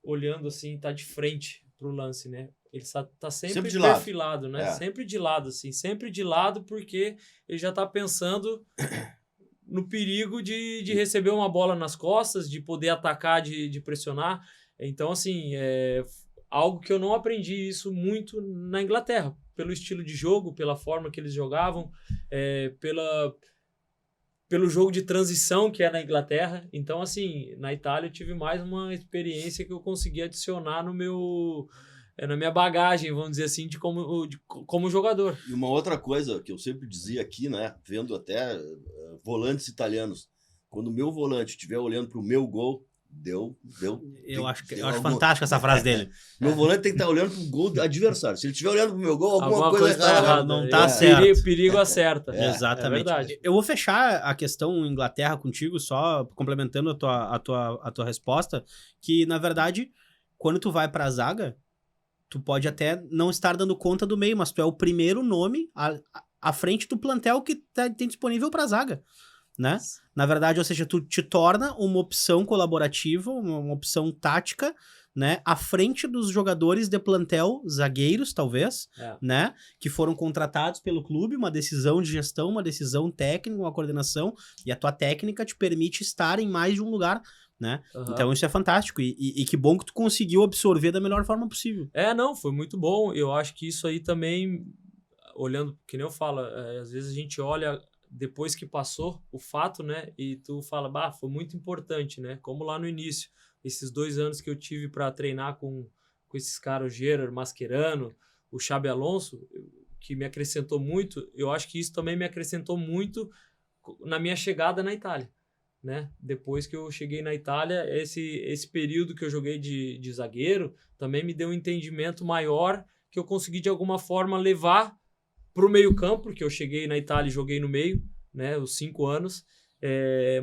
olhando assim, está de frente para o lance, né? Ele está sempre perfilado, né? Sempre de lado, assim, sempre de lado, porque ele já está pensando no perigo de receber uma bola nas costas, de poder atacar, de pressionar. Então, assim, algo que eu não aprendi isso muito na Inglaterra, pelo estilo de jogo, pela forma que eles jogavam, pelo jogo de transição que é na Inglaterra. Então, assim, na Itália eu tive mais uma experiência que eu consegui adicionar na minha bagagem, vamos dizer assim, como jogador. E uma outra coisa que eu sempre dizia aqui, né, vendo até volantes italianos, quando o meu volante estiver olhando para o meu gol, Eu acho fantástica essa frase dele. Meu volante tem que estar olhando pro gol do adversário. Se ele estiver olhando pro meu gol, alguma coisa tá errada. Não tá certo. Perigo acerta. Exatamente. É verdade. Eu vou fechar a questão Inglaterra contigo, só complementando a tua resposta, que, na verdade, quando tu vai pra zaga, tu pode até não estar dando conta do meio, mas tu é o primeiro nome à frente do plantel que tem disponível para a zaga, né? Na verdade, ou seja, tu te torna uma opção colaborativa, uma opção tática, né, à frente dos jogadores de plantel, zagueiros, talvez, né, que foram contratados pelo clube, uma decisão de gestão, uma decisão técnica, uma coordenação, e a tua técnica te permite estar em mais de um lugar, né? Então isso é fantástico, e que bom que tu conseguiu absorver da melhor forma possível. Não, foi muito bom. Eu acho que isso aí também, olhando, que nem eu falo, às vezes a gente olha depois que passou o fato, né, e tu fala, foi muito importante, né, como lá no início, esses 2 anos que eu tive para treinar com esses caras, o Gerard, Mascherano, o Xabi Alonso, que me acrescentou muito. Eu acho que isso também me acrescentou muito na minha chegada na Itália, né? Depois que eu cheguei na Itália, esse período que eu joguei de zagueiro também me deu um entendimento maior que eu consegui de alguma forma levar para o meio campo, porque eu cheguei na Itália e joguei no meio, né? Os 5 anos,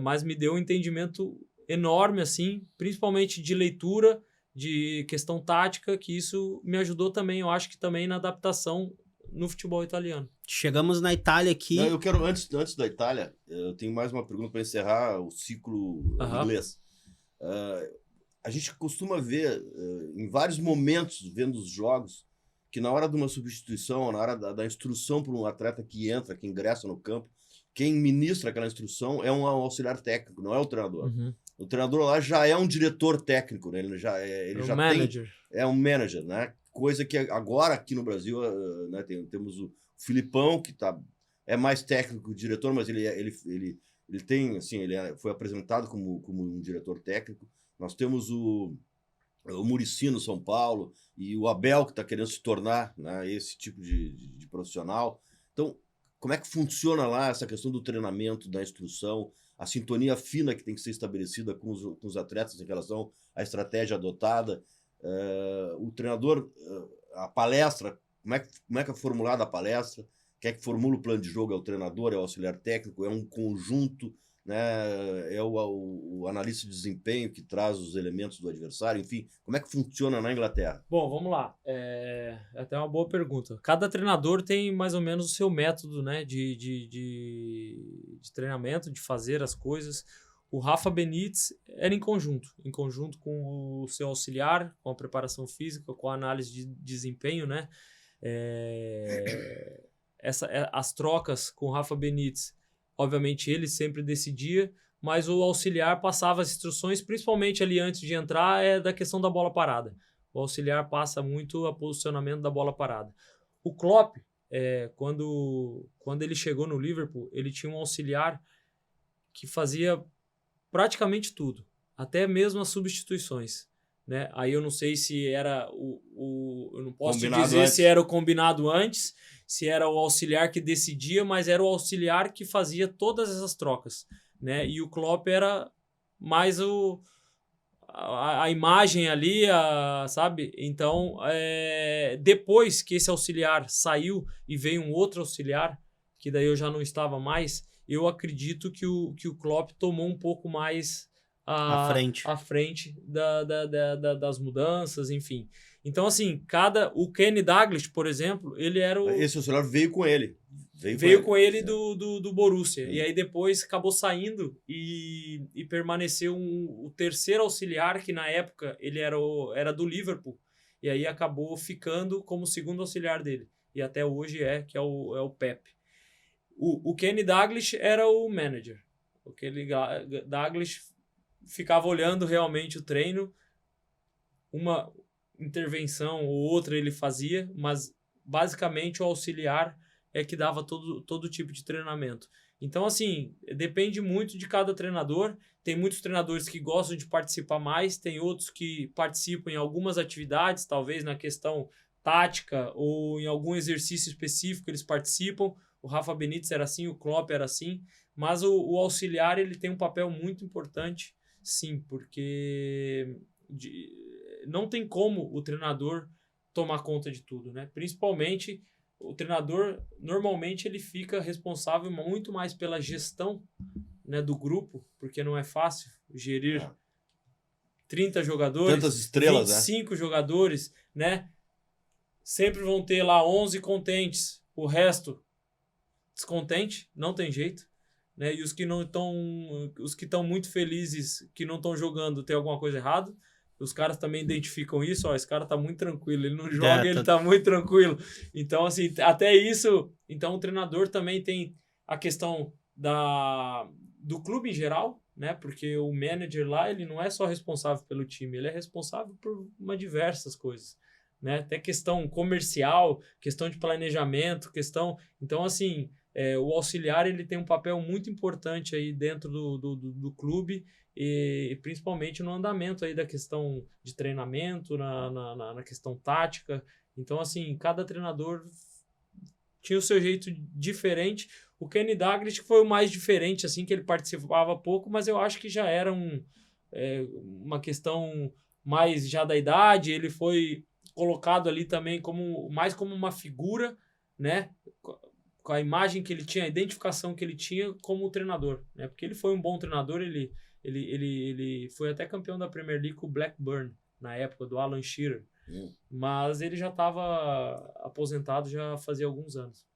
mas me deu um entendimento enorme, assim, principalmente de leitura, de questão tática, que isso me ajudou também, eu acho que também na adaptação no futebol italiano. Chegamos na Itália aqui. Não, eu quero, antes da Itália, eu tenho mais uma pergunta para encerrar o ciclo inglês. A gente costuma ver, em vários momentos, vendo os jogos, que na hora de uma substituição, na hora da instrução para um atleta que entra, que ingressa no campo, quem ministra aquela instrução é um auxiliar técnico, não é o treinador. O treinador lá já é um diretor técnico, né? Ele já manager. É um manager, né? Coisa que agora aqui no Brasil, né, temos o Filipão, que é mais técnico que o diretor, mas ele tem, assim, foi apresentado como um diretor técnico. Nós temos o Muricy no São Paulo e o Abel, que está querendo se tornar, né, esse tipo de profissional. Então, como é que funciona lá essa questão do treinamento, da instrução, a sintonia fina que tem que ser estabelecida com os atletas em relação à estratégia adotada? O treinador, a palestra, como é que é formulada a palestra? Quem é que formula o plano de jogo? É o treinador, é o auxiliar técnico, é um conjunto, né? É o analista de desempenho que traz os elementos do adversário, enfim, como é que funciona na Inglaterra? Bom, vamos lá. É até uma boa pergunta. Cada treinador tem mais ou menos o seu método, né, de treinamento, de fazer as coisas. O Rafa Benítez era em conjunto com o seu auxiliar, com a preparação física, com a análise de desempenho, né? As trocas com o Rafa Benítez, obviamente ele sempre decidia, mas o auxiliar passava as instruções, principalmente ali antes de entrar, da questão da bola parada. O auxiliar passa muito o posicionamento da bola parada. O Klopp, quando ele chegou no Liverpool, ele tinha um auxiliar que fazia praticamente tudo, até mesmo as substituições, né? Aí eu não sei se era eu não posso te dizer se era o combinado antes, se era o auxiliar que decidia, mas era o auxiliar que fazia todas essas trocas, né? E o Klopp era mais a imagem ali, sabe? Então, depois que esse auxiliar saiu e veio um outro auxiliar, que daí eu já não estava mais, eu acredito que o Klopp tomou um pouco mais à frente das mudanças, enfim. Então, assim, o Kenny Dalglish, por exemplo, ele era Esse auxiliar veio com ele. Veio com ele do Borussia. Sim. E aí depois acabou saindo e permaneceu o terceiro auxiliar, que na época ele era do Liverpool. E aí acabou ficando como segundo auxiliar dele. E até hoje que é o Pep. O Kenny Dalglish era o manager. O Kenny Dalglish ficava olhando realmente o treino. Uma intervenção ou outra ele fazia, mas basicamente o auxiliar é que dava todo tipo de treinamento. Então, assim, depende muito de cada treinador. Tem muitos treinadores que gostam de participar mais, tem outros que participam em algumas atividades, talvez na questão tática ou em algum exercício específico eles participam. O Rafa Benítez era assim, o Klopp era assim, mas o auxiliar ele tem um papel muito importante, sim, porque não tem como o treinador tomar conta de tudo, né? Principalmente o treinador, normalmente ele fica responsável muito mais pela gestão, né, do grupo, porque não é fácil gerir 30 jogadores, tantas estrelas, 25 jogadores, né? Sempre vão ter lá 11 contentes, o resto descontentes, não tem jeito, né? E os que estão muito felizes, que não estão jogando, tem alguma coisa errada. Os caras também identificam isso, esse cara tá muito tranquilo, ele não joga, ele tá muito tranquilo. Então, assim, até isso, então o treinador também tem a questão do clube em geral, né? Porque o manager lá, ele não é só responsável pelo time, ele é responsável por diversas coisas, né? Até questão comercial, questão de planejamento, Então, assim, o auxiliar, ele tem um papel muito importante aí dentro do clube, e principalmente no andamento aí da questão de treinamento, na questão tática. Então, assim, cada treinador tinha o seu jeito diferente. O Kenny Dalglish foi o mais diferente, assim, que ele participava pouco, mas eu acho que já era uma questão mais já da idade. Ele foi colocado ali também mais como uma figura, né? Com a imagem que ele tinha, a identificação que ele tinha como treinador, né? Porque ele foi um bom treinador, ele foi até campeão da Premier League com o Blackburn, na época do Alan Shearer. Mas ele já estava aposentado já fazia alguns anos.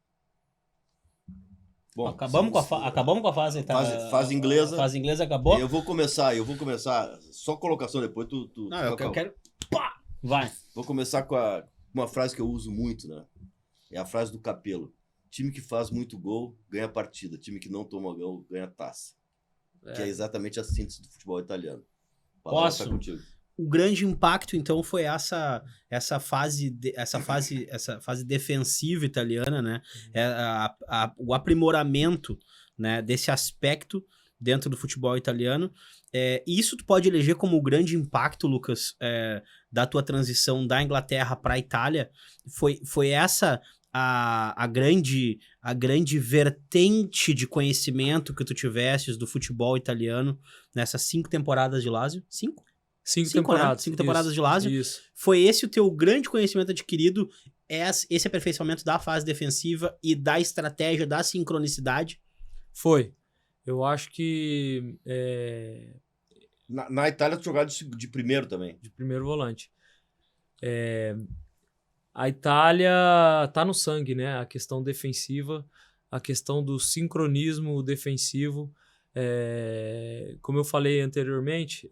Bom, acabamos com a fase, tá? Fase inglesa. A fase inglesa acabou. Eu vou começar. Só colocação depois. Não, eu quero. Pá! Vai. Vou começar com uma frase que eu uso muito, né? É a frase do Capello. Time que faz muito gol ganha partida. Time que não toma gol ganha taça. Que é exatamente a síntese do futebol italiano. Posso? Contigo. O grande impacto, então, foi essa fase defensiva italiana, né? O aprimoramento, né, desse aspecto dentro do futebol italiano. Isso tu pode eleger como o grande impacto, Lucas, da tua transição da Inglaterra para a Itália. Foi essa a grande vertente de conhecimento que tu tivesses do futebol italiano nessas 5 temporadas de Lazio? 5? 5 temporadas. Né? 5 temporadas de Lazio. Isso. Foi esse o teu grande conhecimento adquirido, esse aperfeiçoamento da fase defensiva e da estratégia, da sincronicidade? Foi. Eu acho que... Na Itália tu jogava de primeiro também. De primeiro volante. A Itália tá no sangue, né? A questão defensiva, a questão do sincronismo defensivo. Como eu falei anteriormente,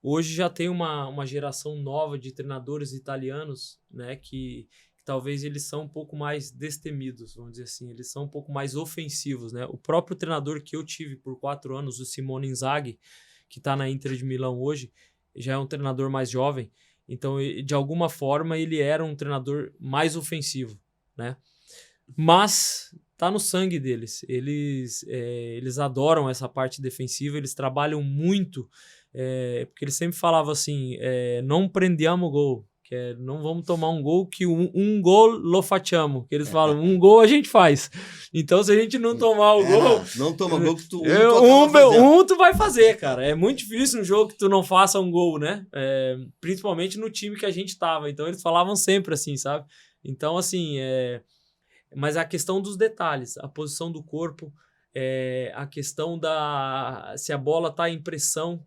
hoje já tem uma geração nova de treinadores italianos, né? Que talvez eles são um pouco mais destemidos, vamos dizer assim. Eles são um pouco mais ofensivos, né? O próprio treinador que eu tive por 4 anos, o Simone Inzaghi, que está na Inter de Milão hoje, já é um treinador mais jovem. Então, de alguma forma, ele era um treinador mais ofensivo, né? Mas tá no sangue deles. Eles adoram essa parte defensiva, eles trabalham muito, porque eles sempre falavam assim, não prendiamo gol, que não vamos tomar um gol, que um gol lo facciamo, que eles falam, um gol a gente faz. Então, se a gente não tomar o gol... Não toma gol que tu... tu vai fazer, cara. É muito difícil um jogo que tu não faça um gol, né? Principalmente no time que a gente tava. Então, eles falavam sempre assim, sabe? Então, assim, mas a questão dos detalhes, a posição do corpo, a questão se a bola tá em pressão,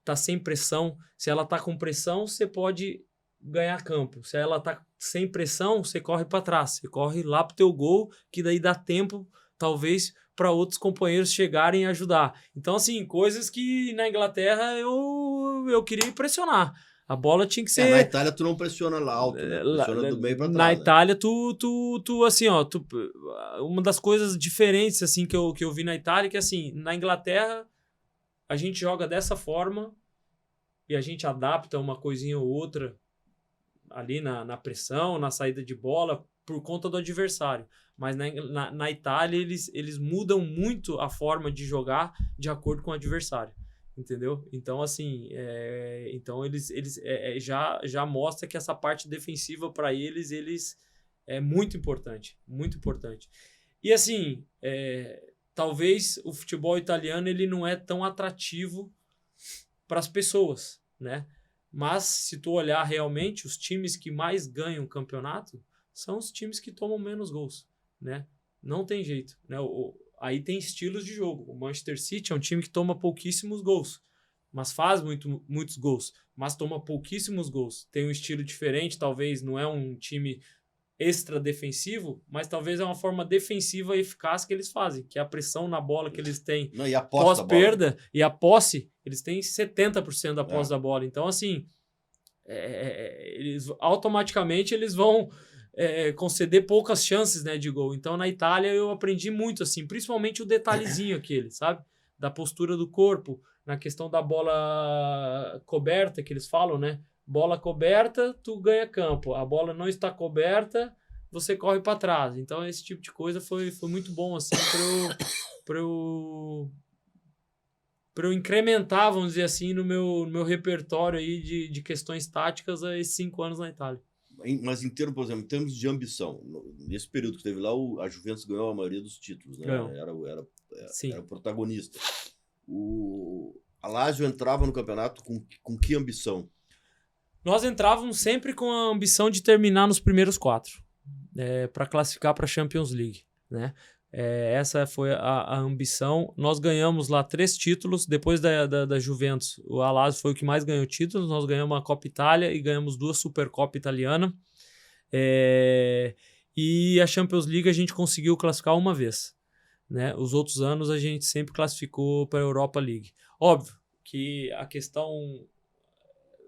tá sem pressão. Se ela tá com pressão, você pode ganhar campo. Se ela tá sem pressão, você corre para trás. Você corre lá pro teu gol, que daí dá tempo, talvez, para outros companheiros chegarem e ajudar. Então, assim, coisas que na Inglaterra eu queria impressionar. A bola tinha que ser... na Itália tu não pressiona lá alto, né? Pressiona do meio pra trás. Na Itália, tu assim, ó... uma das coisas diferentes, assim, que eu vi na Itália, que assim, na Inglaterra, a gente joga dessa forma e a gente adapta uma coisinha ou outra ali na pressão, na saída de bola, por conta do adversário. Mas na Itália, eles mudam muito a forma de jogar de acordo com o adversário. Entendeu? Então, assim, então eles já mostra que essa parte defensiva para eles é muito importante, muito importante. E assim, talvez o futebol italiano ele não é tão atrativo para as pessoas, né? Mas se tu olhar realmente, os times que mais ganham o campeonato são os times que tomam menos gols, né? Não tem jeito, né? Aí tem estilos de jogo. O Manchester City é um time que toma pouquíssimos gols, mas faz muitos gols, mas toma pouquíssimos gols. Tem um estilo diferente, talvez não é um time extra defensivo, mas talvez é uma forma defensiva eficaz que eles fazem, que é a pressão na bola que eles têm pós-perda e a posse, eles têm 70% da posse da bola. Então, assim, eles automaticamente eles vão conceder poucas chances, né, de gol. Então, na Itália, eu aprendi muito, assim, principalmente o detalhezinho aquele, sabe? Da postura do corpo, na questão da bola coberta, que eles falam, né? Bola coberta, tu ganha campo. A bola não está coberta, você corre para trás. Então, esse tipo de coisa foi muito bom, assim, para eu incrementar, vamos dizer assim, no meu repertório aí de questões táticas a esses 5 anos na Itália. Mas em termos, por exemplo, em termos de ambição, nesse período que teve lá, a Juventus ganhou a maioria dos títulos, né? Era o protagonista. A Lazio entrava no campeonato com que ambição? Nós entrávamos sempre com a ambição de terminar nos primeiros 4, para classificar para a Champions League, né? Essa foi a ambição. Nós ganhamos lá 3 títulos, depois da Juventus. O Lazio foi o que mais ganhou títulos. Nós ganhamos a Copa Itália e ganhamos 2 Supercopa Italiana. E a Champions League a gente conseguiu classificar uma vez, né? Os outros anos a gente sempre classificou para a Europa League. Óbvio que a questão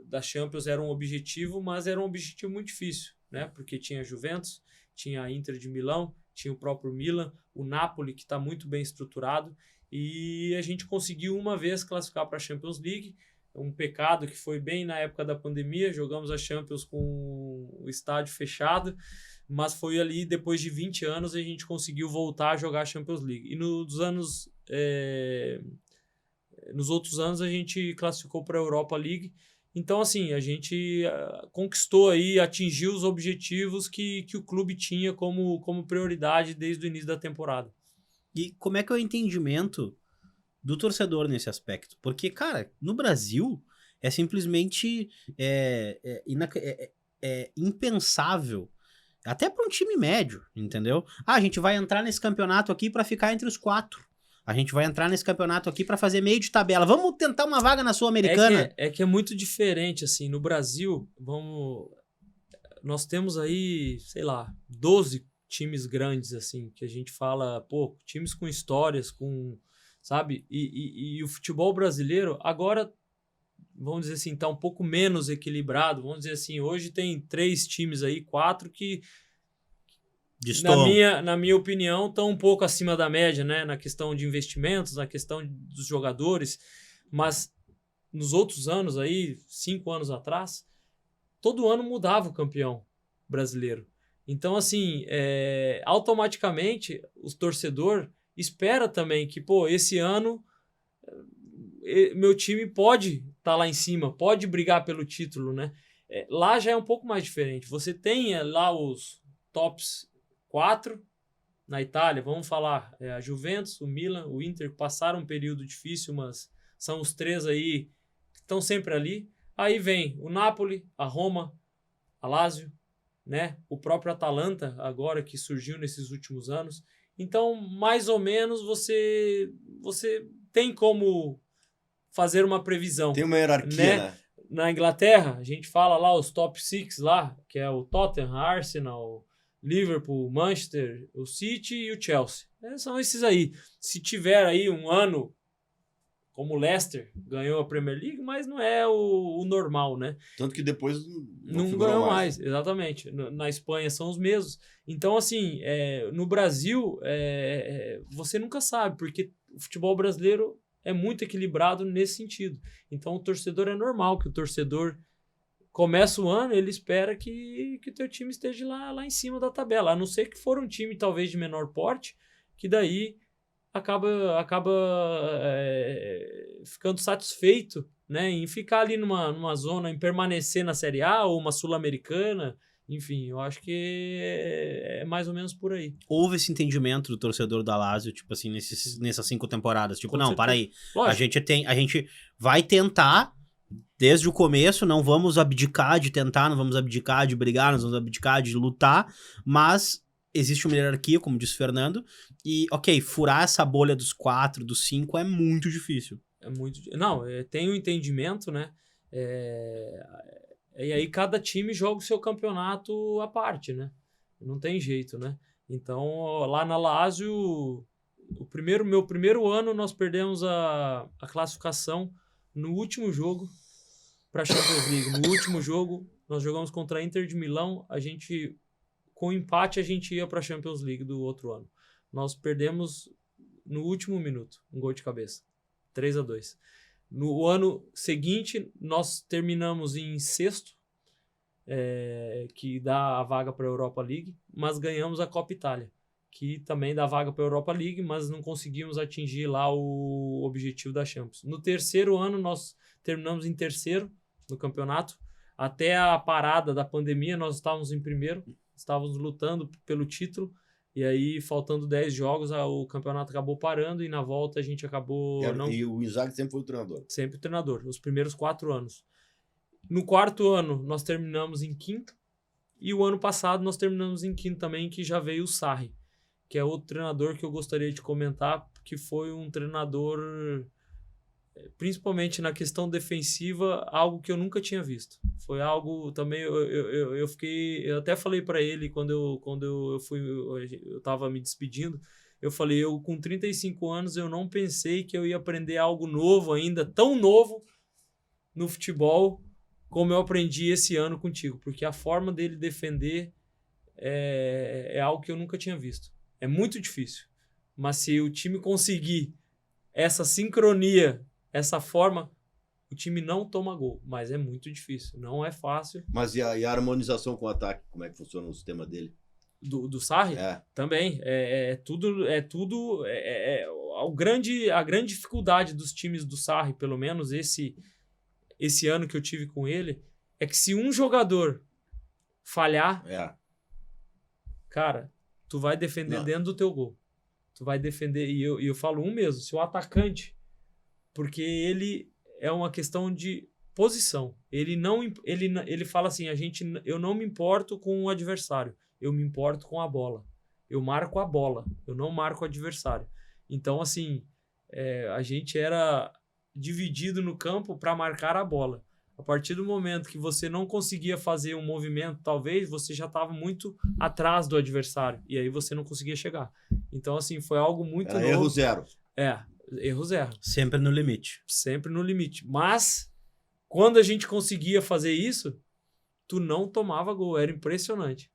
da Champions era um objetivo, mas era um objetivo muito difícil, né? Porque tinha a Juventus, tinha a Inter de Milão, tinha o próprio Milan, o Napoli, que está muito bem estruturado, e a gente conseguiu uma vez classificar para a Champions League, um pecado que foi bem na época da pandemia, jogamos a Champions com o estádio fechado, mas foi ali, depois de 20 anos, a gente conseguiu voltar a jogar a Champions League. E nos outros anos a gente classificou para a Europa League. Então, assim, a gente conquistou aí, atingiu os objetivos que o clube tinha como prioridade desde o início da temporada. E como é que é o entendimento do torcedor nesse aspecto? Porque, cara, no Brasil é simplesmente impensável, até para um time médio, entendeu? A gente vai entrar nesse campeonato aqui para ficar entre os 4. A gente vai entrar nesse campeonato aqui para fazer meio de tabela. Vamos tentar uma vaga na Sul-Americana. É que é muito diferente, assim. No Brasil, nós temos aí, sei lá, 12 times grandes, assim, que a gente fala, times com histórias, sabe? E o futebol brasileiro, agora, vamos dizer assim, tá um pouco menos equilibrado. Vamos dizer assim, hoje tem 3 times aí, 4 que... Na minha opinião, estão um pouco acima da média, né? Na questão de investimentos, na questão dos jogadores. Mas nos outros anos aí, 5 anos atrás, todo ano mudava o campeão brasileiro. Então, assim, automaticamente, o torcedor espera também que, esse ano meu time pode estar lá em cima, pode brigar pelo título, né? Lá já é um pouco mais diferente. Você tem lá os tops 4 na Itália, vamos falar, a Juventus, o Milan, o Inter, passaram um período difícil, mas são os 3 aí que estão sempre ali. Aí vem o Napoli, a Roma, a Lazio, né? O próprio Atalanta, agora que surgiu nesses últimos anos. Então, mais ou menos, você tem como fazer uma previsão. Tem uma hierarquia, né? Na Inglaterra, a gente fala lá os top 6 lá, que é o Tottenham, Arsenal, Liverpool, Manchester, o City e o Chelsea. São esses aí. Se tiver aí um ano como o Leicester, ganhou a Premier League, mas não é o normal, né? Tanto que depois não ganhou mais. Exatamente. Na Espanha são os mesmos. Então, assim, no Brasil, você nunca sabe, porque o futebol brasileiro é muito equilibrado nesse sentido. Então, o torcedor é normal que o torcedor começa o ano, ele espera que o teu time esteja lá em cima da tabela. A não ser que for um time talvez de menor porte, que daí acaba ficando satisfeito, né, em ficar ali numa zona, em permanecer na Série A ou uma Sul-Americana. Enfim, eu acho que é mais ou menos por aí. Houve esse entendimento do torcedor da Lazio, tipo assim, nessas 5 temporadas. Tipo, não, para aí. Lógico. A gente vai tentar desde o começo, não vamos abdicar de tentar, não vamos abdicar de brigar, não vamos abdicar de lutar, mas existe uma hierarquia, como disse o Fernando, e, furar essa bolha dos 4, dos 5 é muito difícil. Não, tem um entendimento, né? E aí cada time joga o seu campeonato à parte, né? Não tem jeito, né? Então, lá na Lazio, meu primeiro ano, nós perdemos a classificação no último jogo para a Champions League. No último jogo, nós jogamos contra a Inter de Milão. Com empate, a gente ia para a Champions League do outro ano. Nós perdemos no último minuto, um gol de cabeça. 3-2. No ano seguinte, nós terminamos em sexto, que dá a vaga para a Europa League, mas ganhamos a Copa Itália, que também dá vaga para a Europa League, mas não conseguimos atingir lá o objetivo da Champions. No terceiro ano, nós terminamos em terceiro no campeonato. Até a parada da pandemia, nós estávamos em primeiro, estávamos lutando pelo título, e aí, faltando 10 jogos, o campeonato acabou parando, e na volta a gente acabou... E o Inzaghi sempre foi o treinador? Sempre o treinador, os primeiros 4 anos. No quarto ano, nós terminamos em quinto, e o ano passado nós terminamos em quinto também, que já veio o Sarri, que é outro treinador que eu gostaria de comentar, que foi um treinador, principalmente na questão defensiva, algo que eu nunca tinha visto. Foi algo também, eu até falei para ele quando eu estava me despedindo, eu falei, com 35 anos eu não pensei que eu ia aprender algo novo ainda, tão novo no futebol, como eu aprendi esse ano contigo, porque a forma dele defender é algo que eu nunca tinha visto. É muito difícil, mas se o time conseguir essa sincronia, essa forma, o time não toma gol, mas é muito difícil, não é fácil. Mas e a harmonização com o ataque, como é que funciona o sistema dele? Do Sarri? Também, a grande dificuldade dos times do Sarri, pelo menos esse ano que eu tive com ele, é que se um jogador falhar, cara, tu vai defender dentro do teu gol. Tu vai defender, e eu falo mesmo, se o atacante, porque ele é uma questão de posição. Ele fala assim, eu não me importo com o adversário, eu me importo com a bola. Eu marco a bola, eu não marco o adversário. Então, assim, a gente era dividido no campo para marcar a bola. A partir do momento que você não conseguia fazer um movimento, talvez, você já estava muito atrás do adversário. E aí você não conseguia chegar. Então, assim, foi algo muito novo. Erro zero. Erro zero. Sempre no limite. Sempre no limite. Mas, quando a gente conseguia fazer isso, tu não tomava gol. Era impressionante.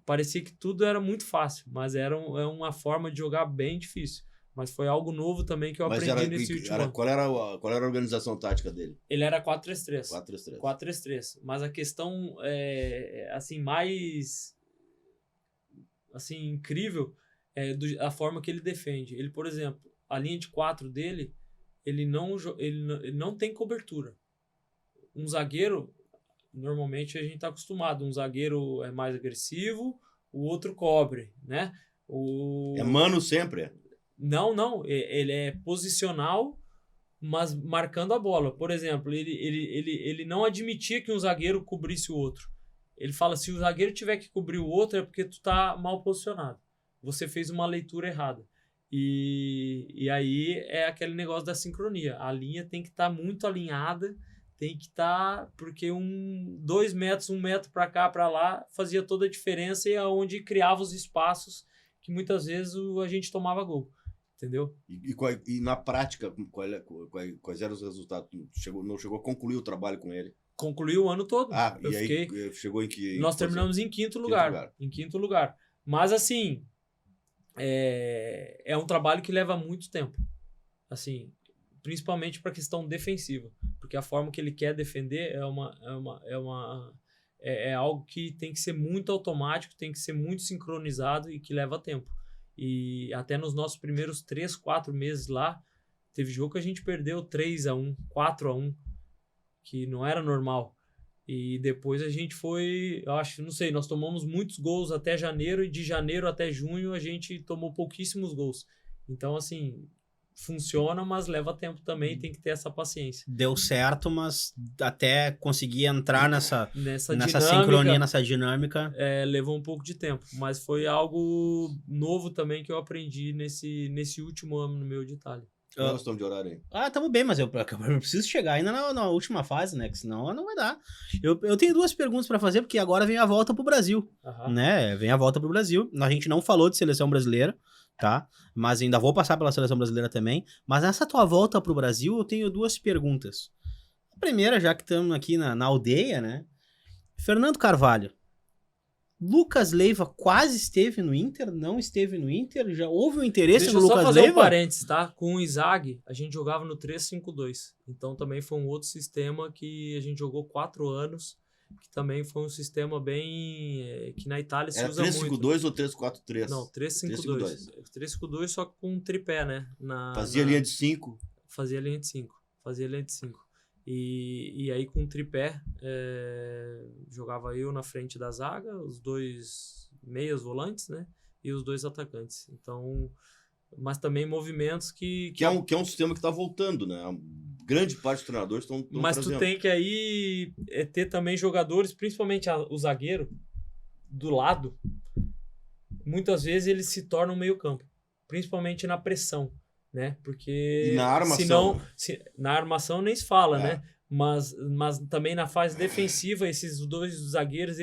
Parecia que tudo era muito fácil, mas era uma forma de jogar bem difícil. Mas foi algo novo também que eu aprendi nesse último ano. Qual era a organização tática dele? Ele era 4-3-3. 4-3-3. 4-3-3. Mas a questão assim, mais assim, incrível a forma que ele defende. Ele, por exemplo, a linha de 4 dele, ele não tem cobertura. Um zagueiro, normalmente a gente está acostumado, um zagueiro é mais agressivo, o outro cobre, né? É mano sempre? Não. Ele é posicional, mas marcando a bola. Por exemplo, ele não admitia que um zagueiro cobrisse o outro. Ele fala, se o zagueiro tiver que cobrir o outro é porque tu tá mal posicionado. Você fez uma leitura errada. E aí é aquele negócio da sincronia. A linha tem que estar muito alinhada, tem que estar... Porque 2 metros, 1 metro para cá, para lá, fazia toda a diferença e é onde criava os espaços que muitas vezes a gente tomava gol. Entendeu? E na prática, quais eram os resultados? Não chegou a concluir o trabalho com ele? Concluiu o ano todo. Aí chegou em que... Nós terminamos em quinto lugar. Em quinto lugar. Mas, assim, é um trabalho que leva muito tempo. Assim, principalmente para a questão defensiva. Porque a forma que ele quer defender é algo que tem que ser muito automático, tem que ser muito sincronizado e que leva tempo. E até nos nossos primeiros 3, 4 meses lá, teve jogo que a gente perdeu 3-1, 4-1, que não era normal. E depois a gente foi, eu acho, não sei, nós tomamos muitos gols até janeiro, e de janeiro até junho a gente tomou pouquíssimos gols. Então, assim, funciona, mas leva tempo também, tem que ter essa paciência. Deu certo, mas até conseguir entrar nessa sincronia, nessa dinâmica... levou um pouco de tempo, mas foi algo novo também que eu aprendi nesse último ano no meu de Itália. Como nós estamos de horário aí? Tamo bem, mas eu preciso chegar ainda na última fase, né? Que senão não vai dar. Eu tenho 2 perguntas pra fazer, porque agora vem a volta pro Brasil, né? Vem a volta pro Brasil. A gente não falou de seleção brasileira, tá? Mas ainda vou passar pela seleção brasileira também. Mas nessa tua volta pro Brasil, eu tenho 2 perguntas. A primeira, já que estamos aqui na aldeia, né? Fernando Carvalho. Lucas Leiva quase esteve no Inter, não esteve no Inter, já houve um interesse no Lucas Leiva? Deixa eu só fazer um parênteses, tá? Com o Inzaghi, a gente jogava no 3-5-2, então também foi um outro sistema que a gente jogou 4 anos, que também foi um sistema bem... que na Itália se usa muito. 3-5-2 ou 3-4-3? Não, 3-5-2. 3-5-2 só com um tripé, né? Fazia linha de 5? Fazia linha de 5. E aí com o tripé, jogava eu na frente da zaga, os 2 meias volantes, né? E os 2 atacantes. Então, mas também movimentos que é um sistema que está voltando, né? A grande parte dos treinadores estão mas trazendo. Tu tem que aí ter também jogadores, principalmente o zagueiro, do lado. Muitas vezes eles se tornam meio campo, principalmente na pressão. Né? Porque e na armação. Na armação nem se fala, né? Mas também na fase defensiva, esses 2 zagueiros,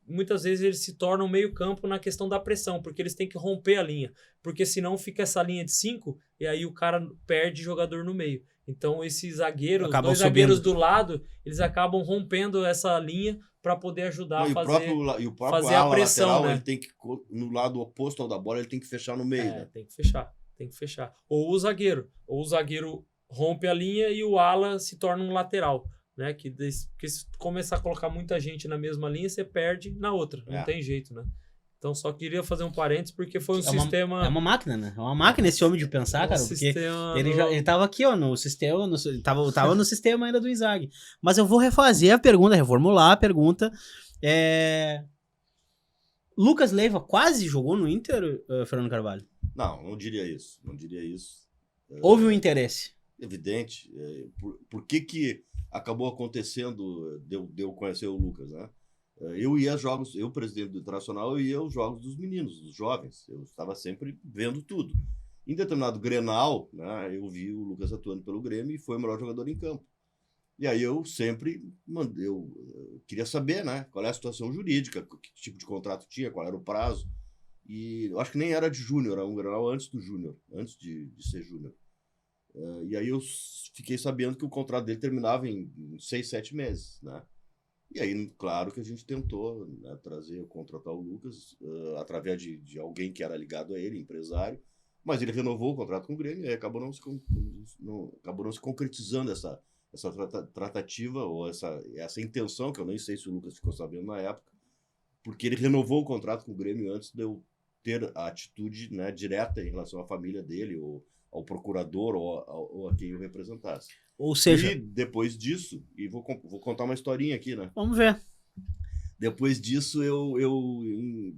muitas vezes eles se tornam meio campo na questão da pressão, porque eles têm que romper a linha, porque senão fica essa linha de 5 e aí o cara perde jogador no meio. Então esses zagueiros, os 2 zagueiros do lado, eles acabam rompendo essa linha para poder ajudar a fazer a pressão, lateral, né? Ele tem que, no lado oposto ao da bola, ele tem que fechar no meio. Né? Tem que fechar. Ou o zagueiro rompe a linha e o ala se torna um lateral, né? Porque se começar a colocar muita gente na mesma linha, você perde na outra. Não tem jeito, né? Então só queria fazer um parênteses, porque foi um sistema... É uma máquina, né? É uma máquina esse homem de pensar, cara. Porque ele tava aqui, ó, no sistema... Tava no sistema ainda do Inzaghi. Mas eu vou refazer a pergunta, reformular a pergunta. Lucas Leiva quase jogou no Inter, Fernando Carvalho? Não diria isso. Houve um interesse. Evidente. Por que acabou acontecendo de eu conhecer o Lucas, né? Eu ia a jogos, eu, presidente do Internacional, eu ia aos jogos dos meninos, dos jovens. Eu estava sempre vendo tudo. Em determinado Grenal, né, eu vi o Lucas atuando pelo Grêmio e foi o melhor jogador em campo. E aí eu sempre queria saber, né, qual é a situação jurídica, que tipo de contrato tinha, qual era o prazo. E eu acho que nem era de júnior, era um Grenal antes do júnior, antes de ser júnior. E aí eu fiquei sabendo que o contrato dele terminava em 6, 7 meses, né? E aí, claro que a gente tentou, né, contratar o Lucas através de alguém que era ligado a ele, empresário, mas ele renovou o contrato com o Grêmio e acabou não se concretizando essa tratativa ou essa intenção, que eu nem sei se o Lucas ficou sabendo na época, porque ele renovou o contrato com o Grêmio antes de eu ter a atitude, né, direta em relação à família dele, ou ao procurador, ou a quem o representasse. Ou seja... E depois disso, e vou contar uma historinha aqui, né? Vamos ver. Depois disso, eu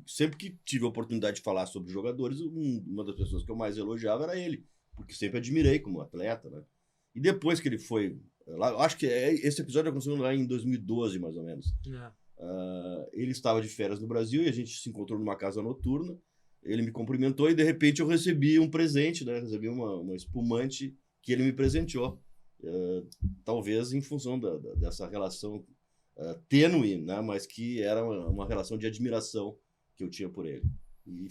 sempre que tive a oportunidade de falar sobre jogadores, uma das pessoas que eu mais elogiava era ele, porque sempre admirei como atleta, né? E depois que ele foi lá, acho que esse episódio aconteceu lá em 2012, mais ou menos. Ele estava de férias no Brasil e a gente se encontrou numa casa noturna. Ele me cumprimentou e, de repente, eu recebi um presente, né? Recebi uma espumante que ele me presenteou. Talvez em função dessa relação tênue, né? Mas que era uma relação de admiração que eu tinha por ele. E...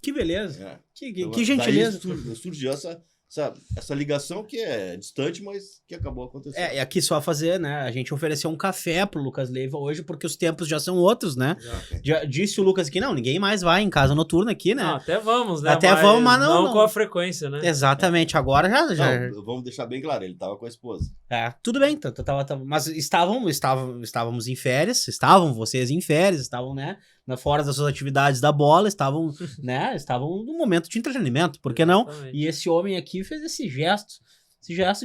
Que beleza. Que gentileza. Daí surgiu essa ligação que é distante, mas que acabou acontecendo. Aqui só fazer, né? A gente ofereceu um café pro Lucas Leiva hoje, porque os tempos já são outros, né? Já disse o Lucas aqui, não, ninguém mais vai em casa noturna aqui, né? Não, até vamos, né? Vamos, mas não com a frequência, né? Exatamente, agora já... Não, vamos deixar bem claro, ele tava com a esposa. Tudo bem, mas estávamos em férias, estavam vocês em férias, estavam, né? Fora das suas atividades da bola, estavam, né? Estavam num momento de entretenimento, por que não? E esse homem aqui fez esse gesto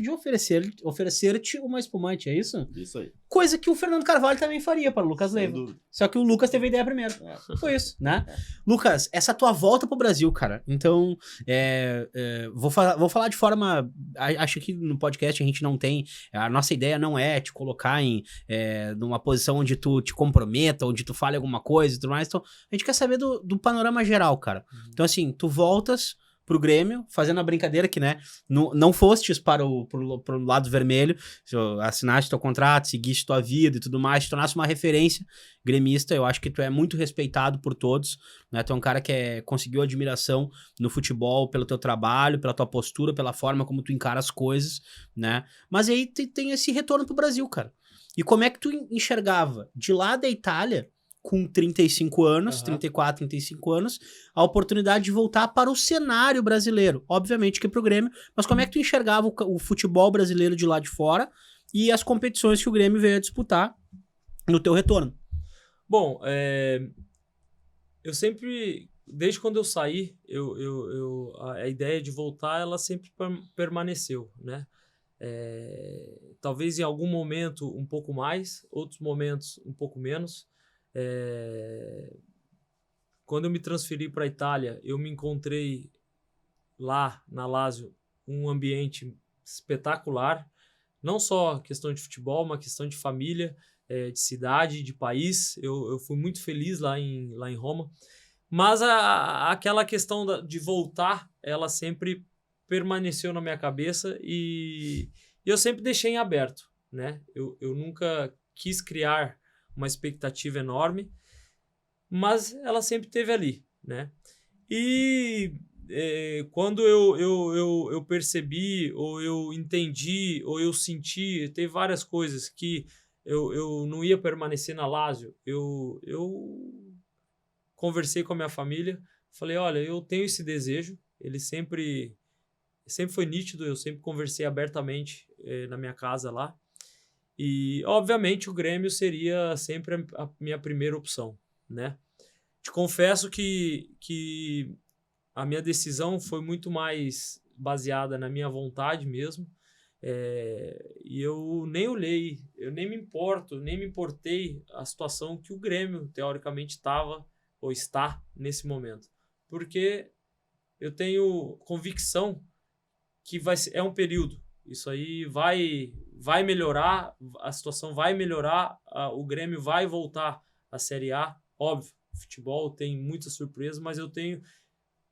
de oferecer-te uma espumante, é isso? Isso aí. Coisa que o Fernando Carvalho também faria para o Lucas Leiva. Só que o Lucas teve a ideia primeiro. Foi isso, né? Lucas, essa tua volta pro Brasil, cara. Então, vou falar de forma... Acho que no podcast a gente não tem... A nossa ideia não é te colocar numa posição onde tu te comprometa, onde tu fale alguma coisa e tudo mais. Então, a gente quer saber do panorama geral, cara. Então, assim, tu voltas pro Grêmio, fazendo a brincadeira que, né, não fostes pro lado vermelho, assinaste teu contrato, seguiste tua vida e tudo mais, te tornasse uma referência gremista. Eu acho que tu é muito respeitado por todos, né? Tu é um cara que conseguiu admiração no futebol pelo teu trabalho, pela tua postura, pela forma como tu encara as coisas, né? Mas aí tem esse retorno pro Brasil, cara. E como é que tu enxergava de lá da Itália, com 35 anos, 34, 35 anos, a oportunidade de voltar para o cenário brasileiro? Obviamente que pro Grêmio, mas como é que tu enxergava o futebol brasileiro de lá de fora e as competições que o Grêmio veio a disputar no teu retorno? Bom, eu sempre, desde quando eu saí, a ideia de voltar, ela sempre permaneceu, né? Talvez em algum momento um pouco mais, outros momentos um pouco menos. Quando eu me transferi para a Itália, eu me encontrei lá na Lazio um ambiente espetacular, não só questão de futebol, mas questão de família, de cidade, de país. Eu fui muito feliz lá em Roma, mas aquela questão de voltar, ela sempre permaneceu na minha cabeça e eu sempre deixei em aberto, né? Eu nunca quis criar uma expectativa enorme, mas ela sempre esteve ali, né? E quando eu percebi, ou eu entendi, ou eu senti, teve várias coisas que eu não ia permanecer na Lazio, eu conversei com a minha família, falei, olha, eu tenho esse desejo, ele sempre foi nítido, eu sempre conversei abertamente na minha casa lá, e obviamente o Grêmio seria sempre a minha primeira opção, né? Te confesso que a minha decisão foi muito mais baseada na minha vontade mesmo, e eu nem olhei, eu nem me importei a situação que o Grêmio teoricamente estava ou está nesse momento, porque eu tenho convicção que é um período, isso aí vai melhorar, a situação vai melhorar, o Grêmio vai voltar à Série A, óbvio, futebol tem muitas surpresas, mas eu tenho,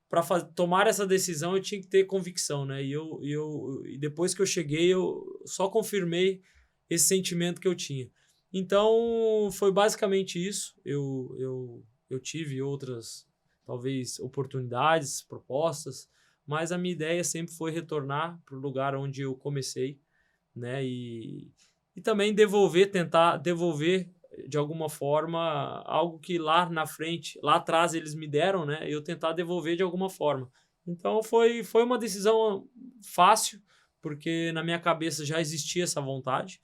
para tomar essa decisão, eu tinha que ter convicção, né? E depois que eu cheguei, eu só confirmei esse sentimento que eu tinha. Então, foi basicamente isso. Eu tive outras, talvez, oportunidades, propostas, mas a minha ideia sempre foi retornar para o lugar onde eu comecei, né? E também tentar devolver de alguma forma algo que lá na frente, lá atrás eles me deram, né? Eu tentar devolver de alguma forma. Então foi uma decisão fácil, porque na minha cabeça já existia essa vontade.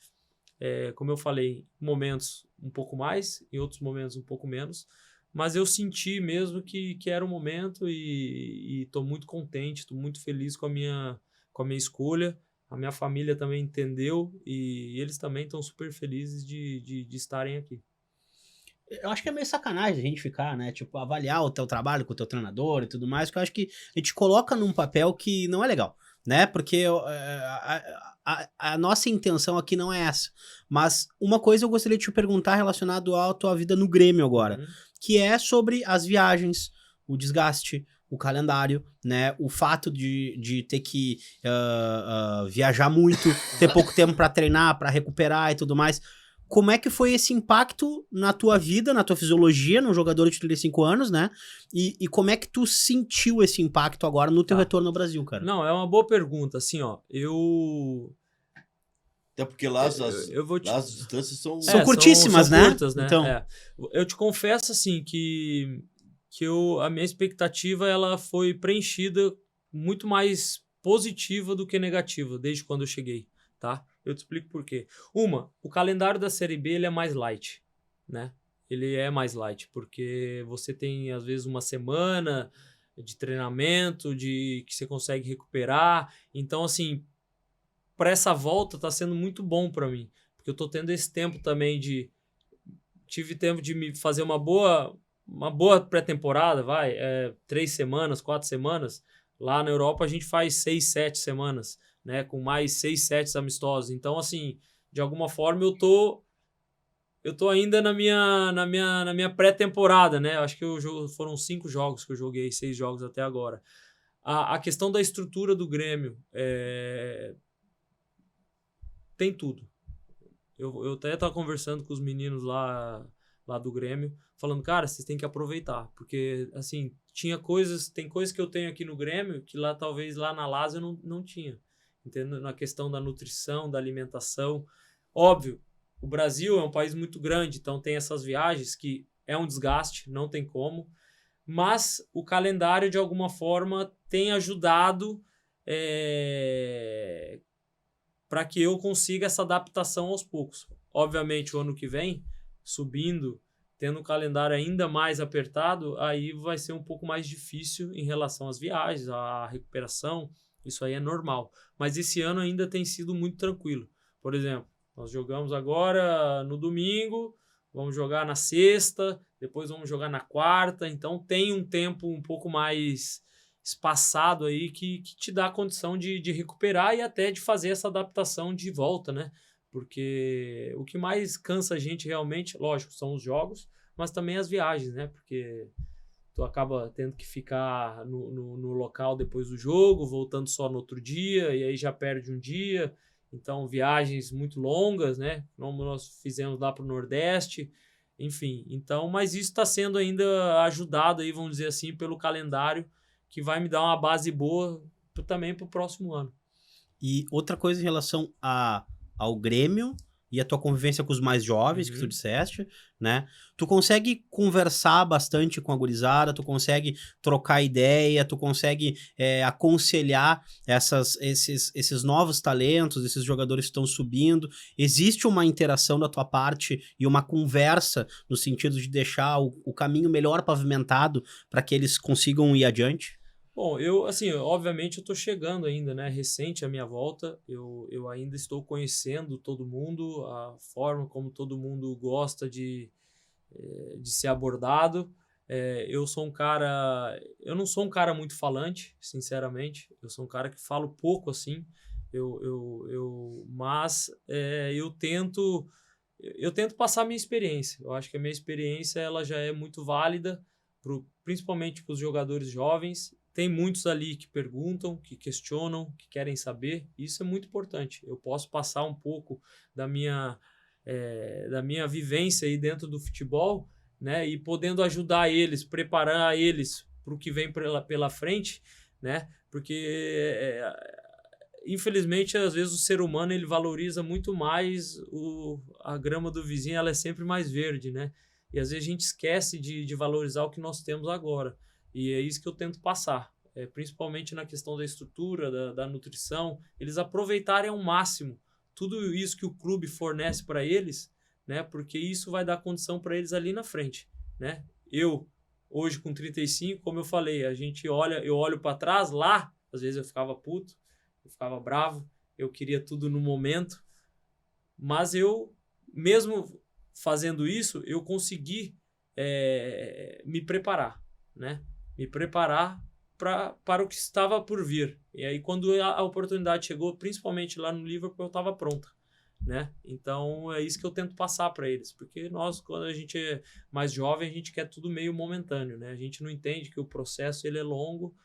Como eu falei, em momentos um pouco mais, em outros momentos um pouco menos, mas eu senti mesmo que era o momento e estou muito contente, estou muito feliz com a minha escolha. A minha família também entendeu e eles também estão super felizes de estarem aqui. Eu acho que é meio sacanagem a gente ficar, né? Tipo, avaliar o teu trabalho com o teu treinador e tudo mais, que eu acho que a gente coloca num papel que não é legal, né? Porque a nossa intenção aqui não é essa. Mas uma coisa eu gostaria de te perguntar relacionado à tua vida no Grêmio agora, que é sobre as viagens, o desgaste, o calendário, né? O fato de ter que viajar muito, ter pouco tempo para treinar, para recuperar e tudo mais. Como é que foi esse impacto na tua vida, na tua fisiologia, num jogador de 35 anos, né? E como é que tu sentiu esse impacto agora no teu retorno ao Brasil, cara? Não, é uma boa pergunta. Assim, ó, até porque lá as distâncias são curtíssimas, são né? Curtas, né? Então... Eu te confesso, assim, que a minha expectativa ela foi preenchida muito mais positiva do que negativa desde quando eu cheguei, tá? Eu te explico por quê. O calendário da Série B ele é mais light, né? Ele é mais light, porque você tem, às vezes, uma semana de treinamento, que você consegue recuperar. Então, assim, para essa volta tá sendo muito bom para mim, porque eu tô tendo esse tempo também tive tempo de me fazer uma boa pré-temporada, 3 semanas, 4 semanas. Lá na Europa a gente faz 6, 7 semanas, né, com mais 6, 7 amistosos. Então, assim, de alguma forma eu tô ainda na minha pré-temporada, né? Acho que foram 5 jogos que eu joguei, 6 jogos até agora. A questão da estrutura do Grêmio tem tudo. Eu até estava conversando com os meninos lá do Grêmio, falando, cara, vocês têm que aproveitar, porque, assim, tem coisas que eu tenho aqui no Grêmio que talvez lá na Lazio eu não tinha, entendeu? Na questão da nutrição, da alimentação. Óbvio, o Brasil é um país muito grande, então tem essas viagens que é um desgaste, não tem como, mas o calendário, de alguma forma, tem ajudado para que eu consiga essa adaptação aos poucos. Obviamente, o ano que vem, subindo, tendo um calendário ainda mais apertado, aí vai ser um pouco mais difícil em relação às viagens, à recuperação, isso aí é normal. Mas esse ano ainda tem sido muito tranquilo. Por exemplo, nós jogamos agora no domingo, vamos jogar na sexta, depois vamos jogar na quarta, então tem um tempo um pouco mais espaçado aí que te dá a condição de recuperar e até de fazer essa adaptação de volta, né? Porque o que mais cansa a gente realmente, lógico, são os jogos, mas também as viagens, né? Porque tu acaba tendo que ficar no local depois do jogo, voltando só no outro dia, e aí já perde um dia. Então, viagens muito longas, né? Como nós fizemos lá para o Nordeste, enfim. Então, mas isso está sendo ainda ajudado aí, vamos dizer assim, pelo calendário, que vai me dar uma base boa também para o próximo ano. E outra coisa em relação ao Grêmio e a tua convivência com os mais jovens, que tu disseste, né? Tu consegue conversar bastante com a gurizada, tu consegue trocar ideia, tu consegue aconselhar esses novos talentos, esses jogadores que estão subindo. Existe uma interação da tua parte e uma conversa no sentido de deixar o caminho melhor pavimentado para que eles consigam ir adiante? Bom, obviamente eu estou chegando ainda, né? Recente a minha volta, eu ainda estou conhecendo todo mundo, a forma como todo mundo gosta de ser abordado. Eu não sou um cara muito falante, sinceramente. Eu sou um cara que falo pouco, assim. Mas eu tento passar a minha experiência. Eu acho que a minha experiência ela já é muito válida, principalmente para os jogadores jovens. Tem muitos ali que perguntam, que questionam, que querem saber. Isso é muito importante. Eu posso passar um pouco da minha vivência aí dentro do futebol, né? E podendo ajudar eles, preparar eles para o que vem pela frente, né? Porque, infelizmente, às vezes o ser humano ele valoriza muito mais a grama do vizinho, ela é sempre mais verde, né? E às vezes a gente esquece de valorizar o que nós temos agora. E é isso que eu tento passar, principalmente na questão da estrutura, da nutrição, eles aproveitarem ao máximo tudo isso que o clube fornece para eles, né? Porque isso vai dar condição para eles ali na frente, né? Eu, hoje com 35, como eu falei, eu olho para trás, lá, às vezes eu ficava puto, eu ficava bravo, eu queria tudo no momento, mas eu, mesmo fazendo isso, eu consegui me preparar, né? Me preparar para o que estava por vir. E aí, quando a oportunidade chegou, principalmente lá no Liverpool, eu estava pronta, né? Então, é isso que eu tento passar para eles. Porque nós, quando a gente é mais jovem, a gente quer tudo meio momentâneo, né? A gente não entende que o processo ele é longo.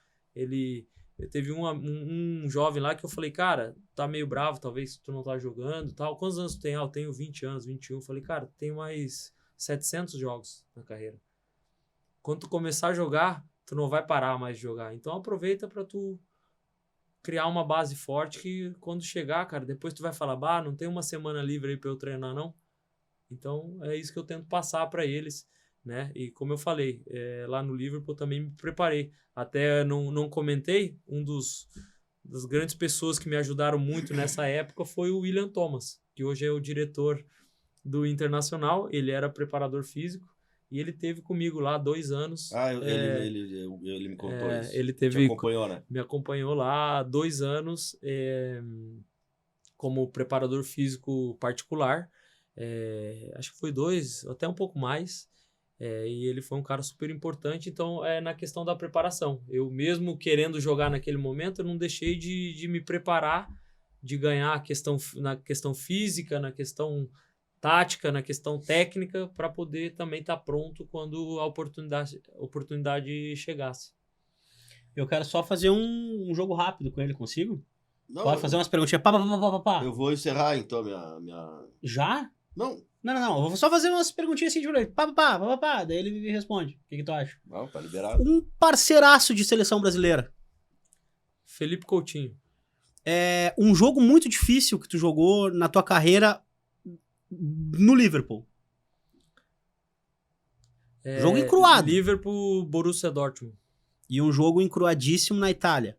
Teve um jovem lá que eu falei, cara, tá meio bravo, talvez tu não tá jogando tal. Quantos anos tu tem? Eu tenho 20 anos, 21. Eu falei, cara, tem mais 700 jogos na carreira. Quando tu começar a jogar, tu não vai parar mais de jogar. Então aproveita para tu criar uma base forte que quando chegar, cara, depois tu vai falar, não tem uma semana livre aí para eu treinar, não. Então é isso que eu tento passar para eles, né? E como eu falei, lá no Liverpool eu também me preparei. Até não comentei, das grandes pessoas que me ajudaram muito nessa época foi o William Thomas, que hoje é o diretor do Internacional. Ele era preparador físico. E ele teve comigo lá 2 anos. Ele me contou isso. Ele te acompanhou, né? Me acompanhou lá 2 anos como preparador físico particular. Acho que foi 2, até um pouco mais. E ele foi um cara super importante. Então, na questão da preparação. Eu mesmo querendo jogar naquele momento, eu não deixei de me preparar, de ganhar na questão física, na questão tática, na questão técnica, para poder também estar pronto quando a oportunidade chegasse. Eu quero só fazer um jogo rápido com ele, consigo? Não, Pode fazer umas perguntinhas. Pá, pá, pá, pá, pá, pá. eu vou encerrar, então, minha... Já? Não, Não. Eu vou só fazer umas perguntinhas assim de ele. Pá, pá, pá, pá, pá, pá. Daí ele me responde. O que tu acha? não, tá liberado. Um parceiraço de seleção brasileira. Felipe Coutinho. É um jogo muito difícil que tu jogou na tua carreira no Liverpool. Jogo encruado. Liverpool, Borussia Dortmund. E um jogo encruadíssimo na Itália.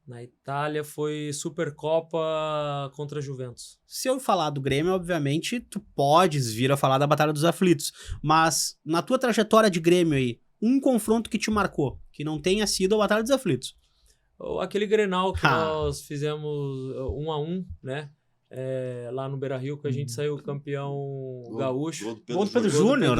Na Itália foi Supercopa contra a Juventus. Se eu falar do Grêmio, obviamente, tu podes vir a falar da Batalha dos Aflitos. Mas na tua trajetória de Grêmio aí, um confronto que te marcou, que não tenha sido a Batalha dos Aflitos. Aquele Grenal que nós fizemos 1-1, né? Lá no Beira-Rio, que a gente saiu campeão gaúcho. Gol do Pedro Júnior.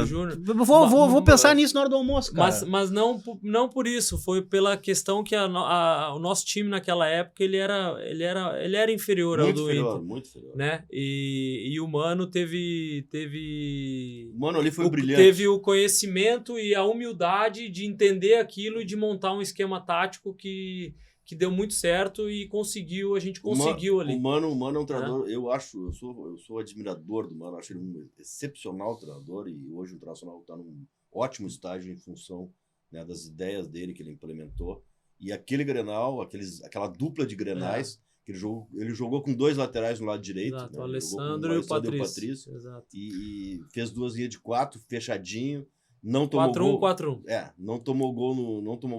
Vou pensar nisso na hora do almoço, cara. Mas não por isso, foi pela questão que o nosso time naquela época ele era inferior ao do Inter. Muito inferior. Né? E o Mano teve O Mano ali foi brilhante. Teve o conhecimento e a humildade de entender aquilo e de montar um esquema tático que deu muito certo e a gente conseguiu ali. O Mano é um treinador, eu sou admirador do Mano, acho ele um excepcional treinador e hoje o Internacional está num ótimo estágio em função, né, das ideias dele que ele implementou. E aquele Grenal, aquela dupla de Grenais, que ele jogou com 2 laterais no lado direito. Exato, né? O Alessandro e o Patrício. Exato. E fez 2 linhas de 4, fechadinho. Não tomou 4-1, gol. 4-1. Não tomou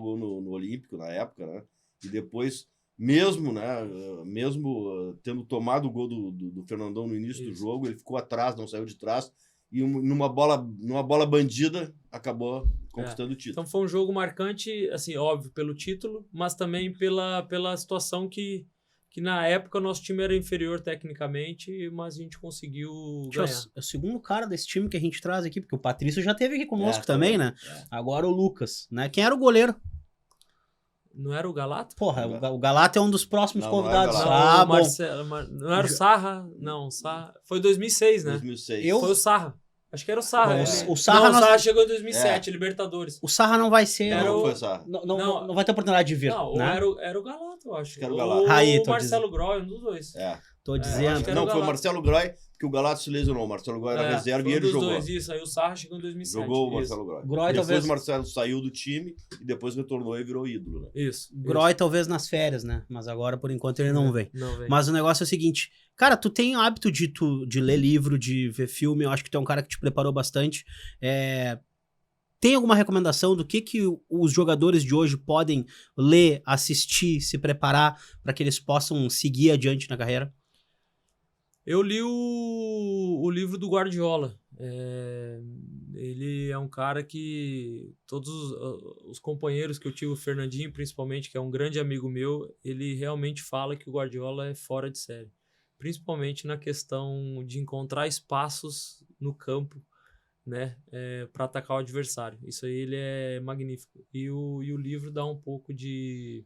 gol no Olímpico na época, né? E depois, mesmo tendo tomado o gol do Fernandão no início do jogo, ele ficou atrás, não saiu de trás, e numa bola bandida, acabou conquistando o título. Então foi um jogo marcante, assim, óbvio, pelo título, mas também pela situação que na época o nosso time era inferior tecnicamente, mas a gente conseguiu ganhar. É o segundo cara desse time que a gente traz aqui, porque o Patrício já esteve aqui conosco também, né? Agora o Lucas, né? Quem era o goleiro? Não era o Galato? Porra, o Galato é um dos próximos convidados. Bom. Não era o Sarra? Não, o Sarra. Foi 2006, né? 2006. Foi o Sarra. Acho que era o Sarra. O Sarra, o Sarra chegou em 2007, Libertadores. O Sarra não vai ser... Não foi o Sarra. Não vai ter oportunidade de vir. Não, né? Era o Galato, eu acho. Que era o Galato. Ou o Marcelo Groy, um dos dois. Tô dizendo. Não, foi o Marcelo Groy, que o Galato se lesionou. O Marcelo Groy era reserva e ele jogou. Dois, isso. Aí o Sarra chegou em 2007. Jogou o Marcelo Groy. Depois o Marcelo saiu do time e depois retornou e virou ídolo, né? Isso. Groy talvez nas férias, né? Mas agora, por enquanto, ele não vem. Não vem. Mas o negócio é o seguinte, cara, tu tem o hábito de ler livro, de ver filme, eu acho que tu é um cara que te preparou bastante. Tem alguma recomendação do que os jogadores de hoje podem ler, assistir, se preparar para que eles possam seguir adiante na carreira? Eu li o livro do Guardiola. Ele é um cara que todos os companheiros que eu tive, o Fernandinho principalmente, que é um grande amigo meu, ele realmente fala que o Guardiola é fora de série. Principalmente na questão de encontrar espaços no campo, né, para atacar o adversário. Isso aí ele é magnífico. E o livro dá um pouco de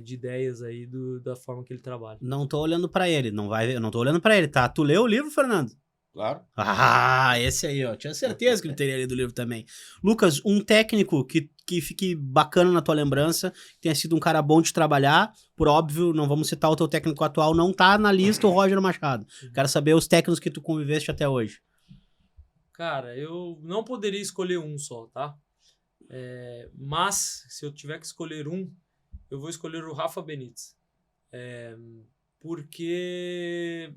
ideias aí da forma que ele trabalha. Não tô olhando pra ele, eu não tô olhando pra ele, tá? Tu leu o livro, Fernando? Claro. Esse aí, ó. Tinha certeza que ele teria lido o livro também. Lucas, um técnico que fique bacana na tua lembrança, que tenha sido um cara bom de trabalhar, por óbvio, não vamos citar o teu técnico atual, não tá na lista o Roger Machado. Quero saber os técnicos que tu conviveste até hoje. Cara, eu não poderia escolher um só, tá? Mas, se eu tiver que escolher um, eu vou escolher o Rafa Benítez. Porque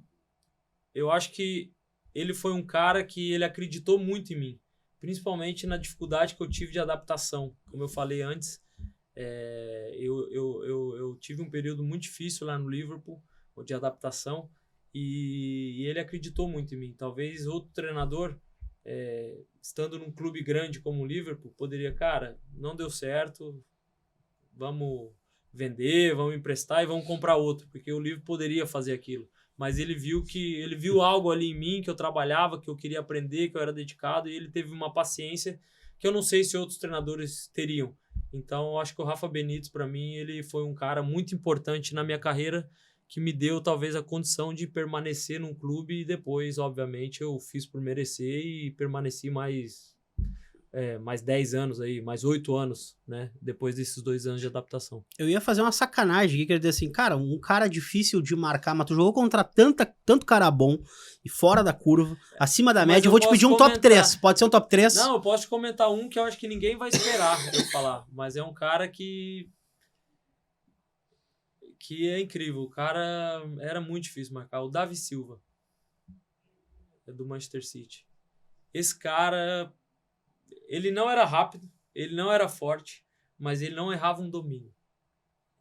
eu acho que ele foi um cara que ele acreditou muito em mim. Principalmente na dificuldade que eu tive de adaptação. Como eu falei antes, eu tive um período muito difícil lá no Liverpool, de adaptação, e ele acreditou muito em mim. Talvez outro treinador, estando num clube grande como o Liverpool, poderia, cara, não deu certo, vamos vender, vamos emprestar e vamos comprar outro, porque o Liverpool poderia fazer aquilo. Mas ele viu algo ali em mim, que eu trabalhava, que eu queria aprender, que eu era dedicado, e ele teve uma paciência que eu não sei se outros treinadores teriam. Então, eu acho que o Rafa Benítez, para mim, ele foi um cara muito importante na minha carreira, que me deu, talvez, a condição de permanecer num clube, e depois, obviamente, eu fiz por merecer e permaneci mais mais 10 anos aí, mais 8 anos, né? Depois desses 2 anos de adaptação. Eu ia fazer uma sacanagem aqui, quer dizer assim, cara, um cara difícil de marcar, mas tu jogou contra tanto cara bom e fora da curva, acima da média, eu vou te pedir um top 3. Pode ser um top 3? Não, eu posso te comentar um que eu acho que ninguém vai esperar eu falar, mas é um cara que é incrível. O cara era muito difícil marcar. O Davi Silva, do Manchester City. Esse cara, ele não era rápido, ele não era forte, mas ele não errava um domínio.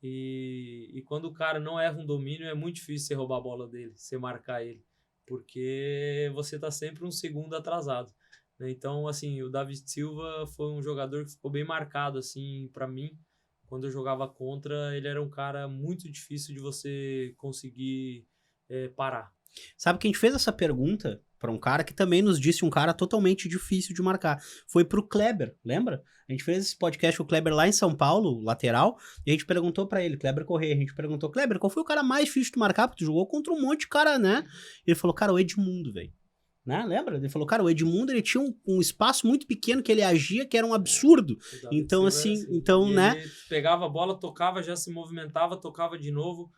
E quando o cara não erra um domínio, é muito difícil você roubar a bola dele, você marcar ele, porque você tá sempre um segundo atrasado, né? Então, assim, o David Silva foi um jogador que ficou bem marcado, assim, para mim. Quando eu jogava contra, ele era um cara muito difícil de você conseguir parar. Sabe que a gente fez essa pergunta para um cara que também nos disse um cara totalmente difícil de marcar. Foi pro Kleber, lembra? A gente fez esse podcast com o Kleber lá em São Paulo, lateral, e a gente perguntou para ele, Kleber Corrêa, a gente perguntou, Kleber, qual foi o cara mais difícil de marcar? Porque tu jogou contra um monte de cara, né? Ele falou, cara, o Edmundo, velho. Né? Lembra? Ele falou, cara, o Edmundo, ele tinha um espaço muito pequeno que ele agia, que era um absurdo. Então, assim, né? Ele pegava a bola, tocava, já se movimentava, tocava de novo.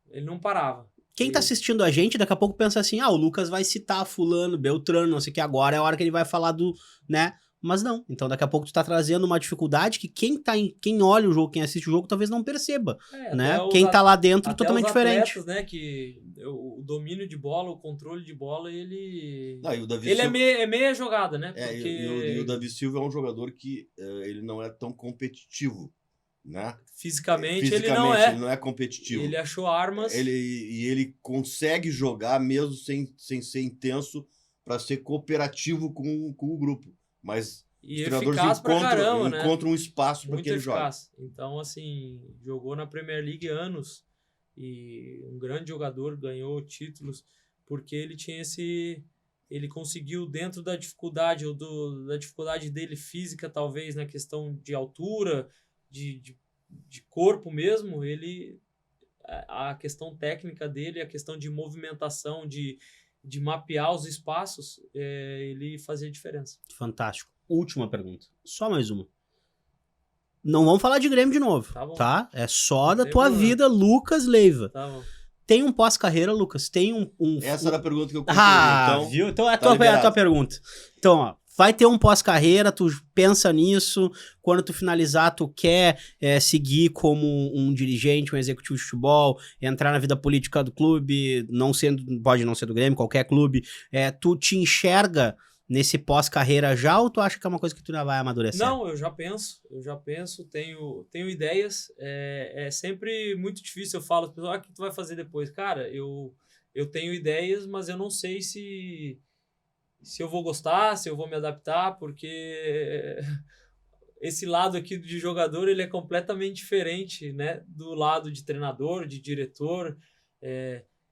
Ele não parava. Quem tá assistindo a gente, daqui a pouco pensa assim, o Lucas vai citar fulano, Beltrano, não sei o que, agora é a hora que ele vai falar do, né? Mas não. Então, daqui a pouco tu tá trazendo uma dificuldade que quem olha o jogo, quem assiste o jogo, talvez não perceba, né? Quem tá lá dentro, totalmente diferente. Atletas, né, que o domínio de bola, o controle de bola, ele... e o Davi ele Silva... é meia jogada, né? Porque... E o Davi Silva é um jogador que ele não é tão competitivo, né? Fisicamente ele não é competitivo. Ele achou armas. Ele consegue jogar mesmo sem ser intenso para ser cooperativo com o grupo. Mas os treinadores encontram um espaço para que ele jogue. Então, assim, jogou na Premier League anos e um grande jogador, ganhou títulos porque ele tinha ele conseguiu, dentro da dificuldade ou da dificuldade dele física, talvez na questão de altura, de corpo mesmo, a questão técnica dele, a questão de movimentação, de mapear os espaços, ele fazia diferença. Fantástico. Última pergunta. Só mais uma. Não vamos falar de Grêmio de novo, tá? É só da tua vida, Lucas Leiva. Tá bom. Tem um pós-carreira, Lucas? Tem Essa era a pergunta que eu comprei. Viu? Então é a tua pergunta. Então, ó, vai ter um pós-carreira, tu pensa nisso, quando tu finalizar, tu quer seguir como um dirigente, um executivo de futebol, entrar na vida política do clube, pode não ser do Grêmio, qualquer clube, tu te enxerga nesse pós-carreira já, ou tu acha que é uma coisa que tu ainda vai amadurecer? Não, eu já penso, tenho ideias, é sempre muito difícil, eu falo, o que tu vai fazer depois? Cara, eu tenho ideias, mas eu não sei se eu vou gostar, se eu vou me adaptar, porque esse lado aqui de jogador, ele é completamente diferente, né, do lado de treinador, de diretor.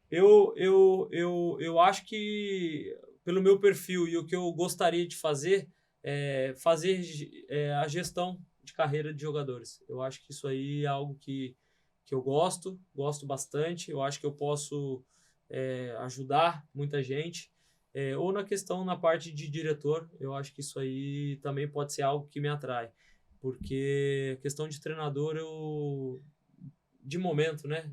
Eu acho que, pelo meu perfil e o que eu gostaria de fazer, fazer a gestão de carreira de jogadores. Eu acho que isso aí é algo que eu gosto bastante, eu acho que eu posso ajudar muita gente. Ou na parte de diretor, eu acho que isso aí também pode ser algo que me atrai, porque a questão de treinador, de momento, né,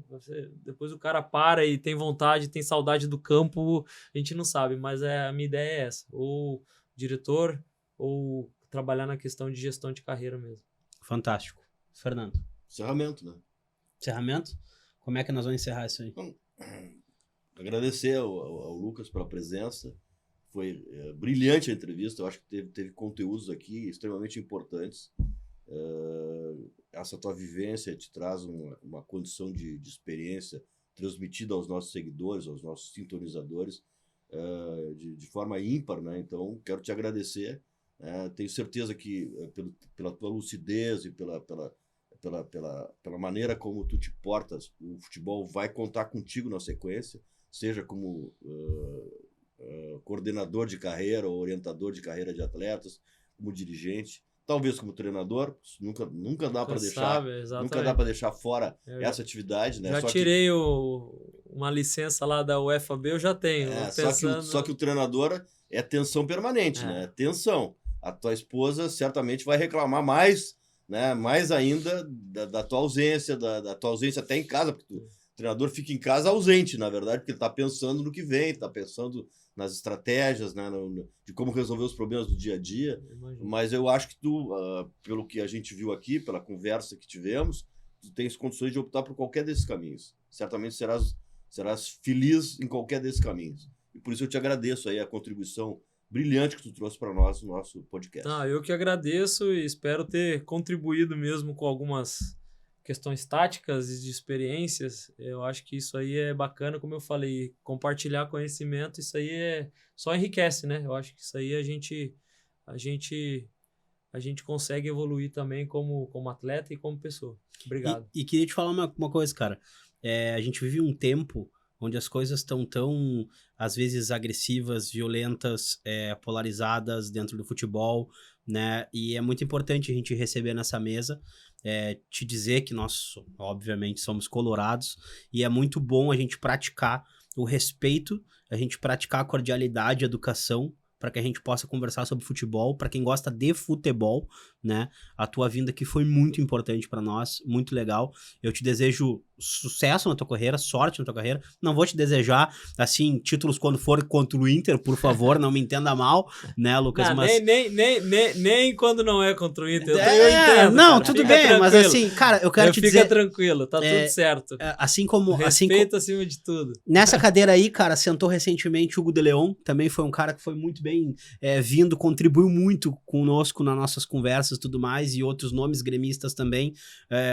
depois o cara para e tem vontade, tem saudade do campo, a gente não sabe, mas a minha ideia é essa, ou diretor, ou trabalhar na questão de gestão de carreira mesmo. Fantástico. Fernando? Encerramento, né? Encerramento? Como é que nós vamos encerrar isso aí? Agradecer ao Lucas pela presença. Foi brilhante a entrevista. Eu acho que teve conteúdos aqui extremamente importantes. Essa tua vivência te traz uma condição de experiência transmitida aos nossos seguidores, aos nossos sintonizadores, de forma ímpar, né? Então, quero te agradecer. Tenho certeza que pela tua lucidez e pela maneira como tu te portas, o futebol vai contar contigo na sequência, seja como coordenador de carreira ou orientador de carreira de atletas, como dirigente, talvez como treinador. Nunca dá para deixar fora essa atividade, né? Já tirei uma licença lá da UFAB, eu já tenho. Só que o treinador é tensão permanente, né? Tensão. a tua esposa certamente vai reclamar mais, né? Mais ainda da tua ausência, da tua ausência até em casa, porque o treinador fica em casa ausente, na verdade, porque ele está pensando no que vem, está pensando nas estratégias, né? De como resolver os problemas do dia a dia. Mas eu acho que tu, pelo que a gente viu aqui, pela conversa que tivemos, tu tens condições de optar por qualquer desses caminhos. Certamente serás feliz em qualquer desses caminhos. E por isso eu te agradeço aí a contribuição brilhante que tu trouxe para nós no nosso podcast. Eu que agradeço e espero ter contribuído mesmo com algumas questões táticas e de experiências. Eu acho que isso aí é bacana, como eu falei, compartilhar conhecimento, isso aí só enriquece, né? Eu acho que isso aí a gente consegue evoluir também como atleta e como pessoa. Obrigado. E queria te falar uma coisa, cara. A gente vive um tempo onde as coisas estão tão, às vezes, agressivas, violentas, polarizadas dentro do futebol, né? E é muito importante a gente receber nessa mesa, te dizer que nós, obviamente, somos colorados, e é muito bom a gente praticar o respeito, a gente praticar a cordialidade, a educação, para que a gente possa conversar sobre futebol, para quem gosta de futebol, né? A tua vinda aqui foi muito importante para nós, muito legal. Eu te desejo sucesso na tua carreira, sorte na tua carreira. Não vou te desejar, assim, títulos quando for contra o Inter, por favor, não me entenda mal, né, Lucas? Não, mas... nem quando não é contra o Inter. Eu entendo, não, cara, tudo bem, mas assim, cara, eu quero te dizer... Fica tranquilo, tá tudo certo. Assim como... Respeito acima de tudo. Nessa cadeira aí, cara, sentou recentemente o Hugo de Leon, também foi um cara que foi muito bem vindo, contribuiu muito conosco nas nossas conversas e tudo mais, e outros nomes gremistas também.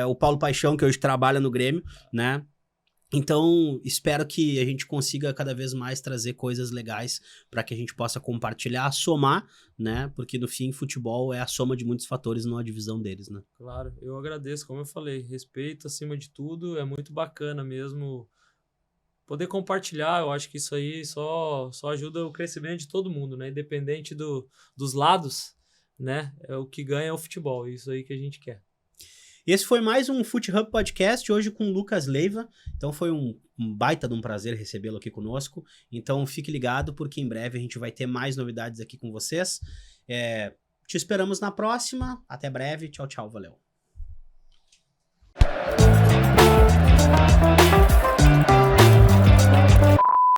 O Paulo Paixão, que hoje trabalha no Grêmio, né? Então, espero que a gente consiga cada vez mais trazer coisas legais para que a gente possa compartilhar, somar, né? Porque no fim, futebol é a soma de muitos fatores, não a divisão deles, né? Claro, eu agradeço, como eu falei, respeito acima de tudo, é muito bacana mesmo poder compartilhar. Eu acho que isso aí só ajuda o crescimento de todo mundo, né? Independente dos lados, né? O que ganha é o futebol, isso aí que a gente quer. Esse foi mais um Fut Hub Podcast, hoje com o Lucas Leiva. Então foi um baita de um prazer recebê-lo aqui conosco. Então fique ligado, porque em breve a gente vai ter mais novidades aqui com vocês. Te esperamos na próxima. Até breve. Tchau, tchau. Valeu.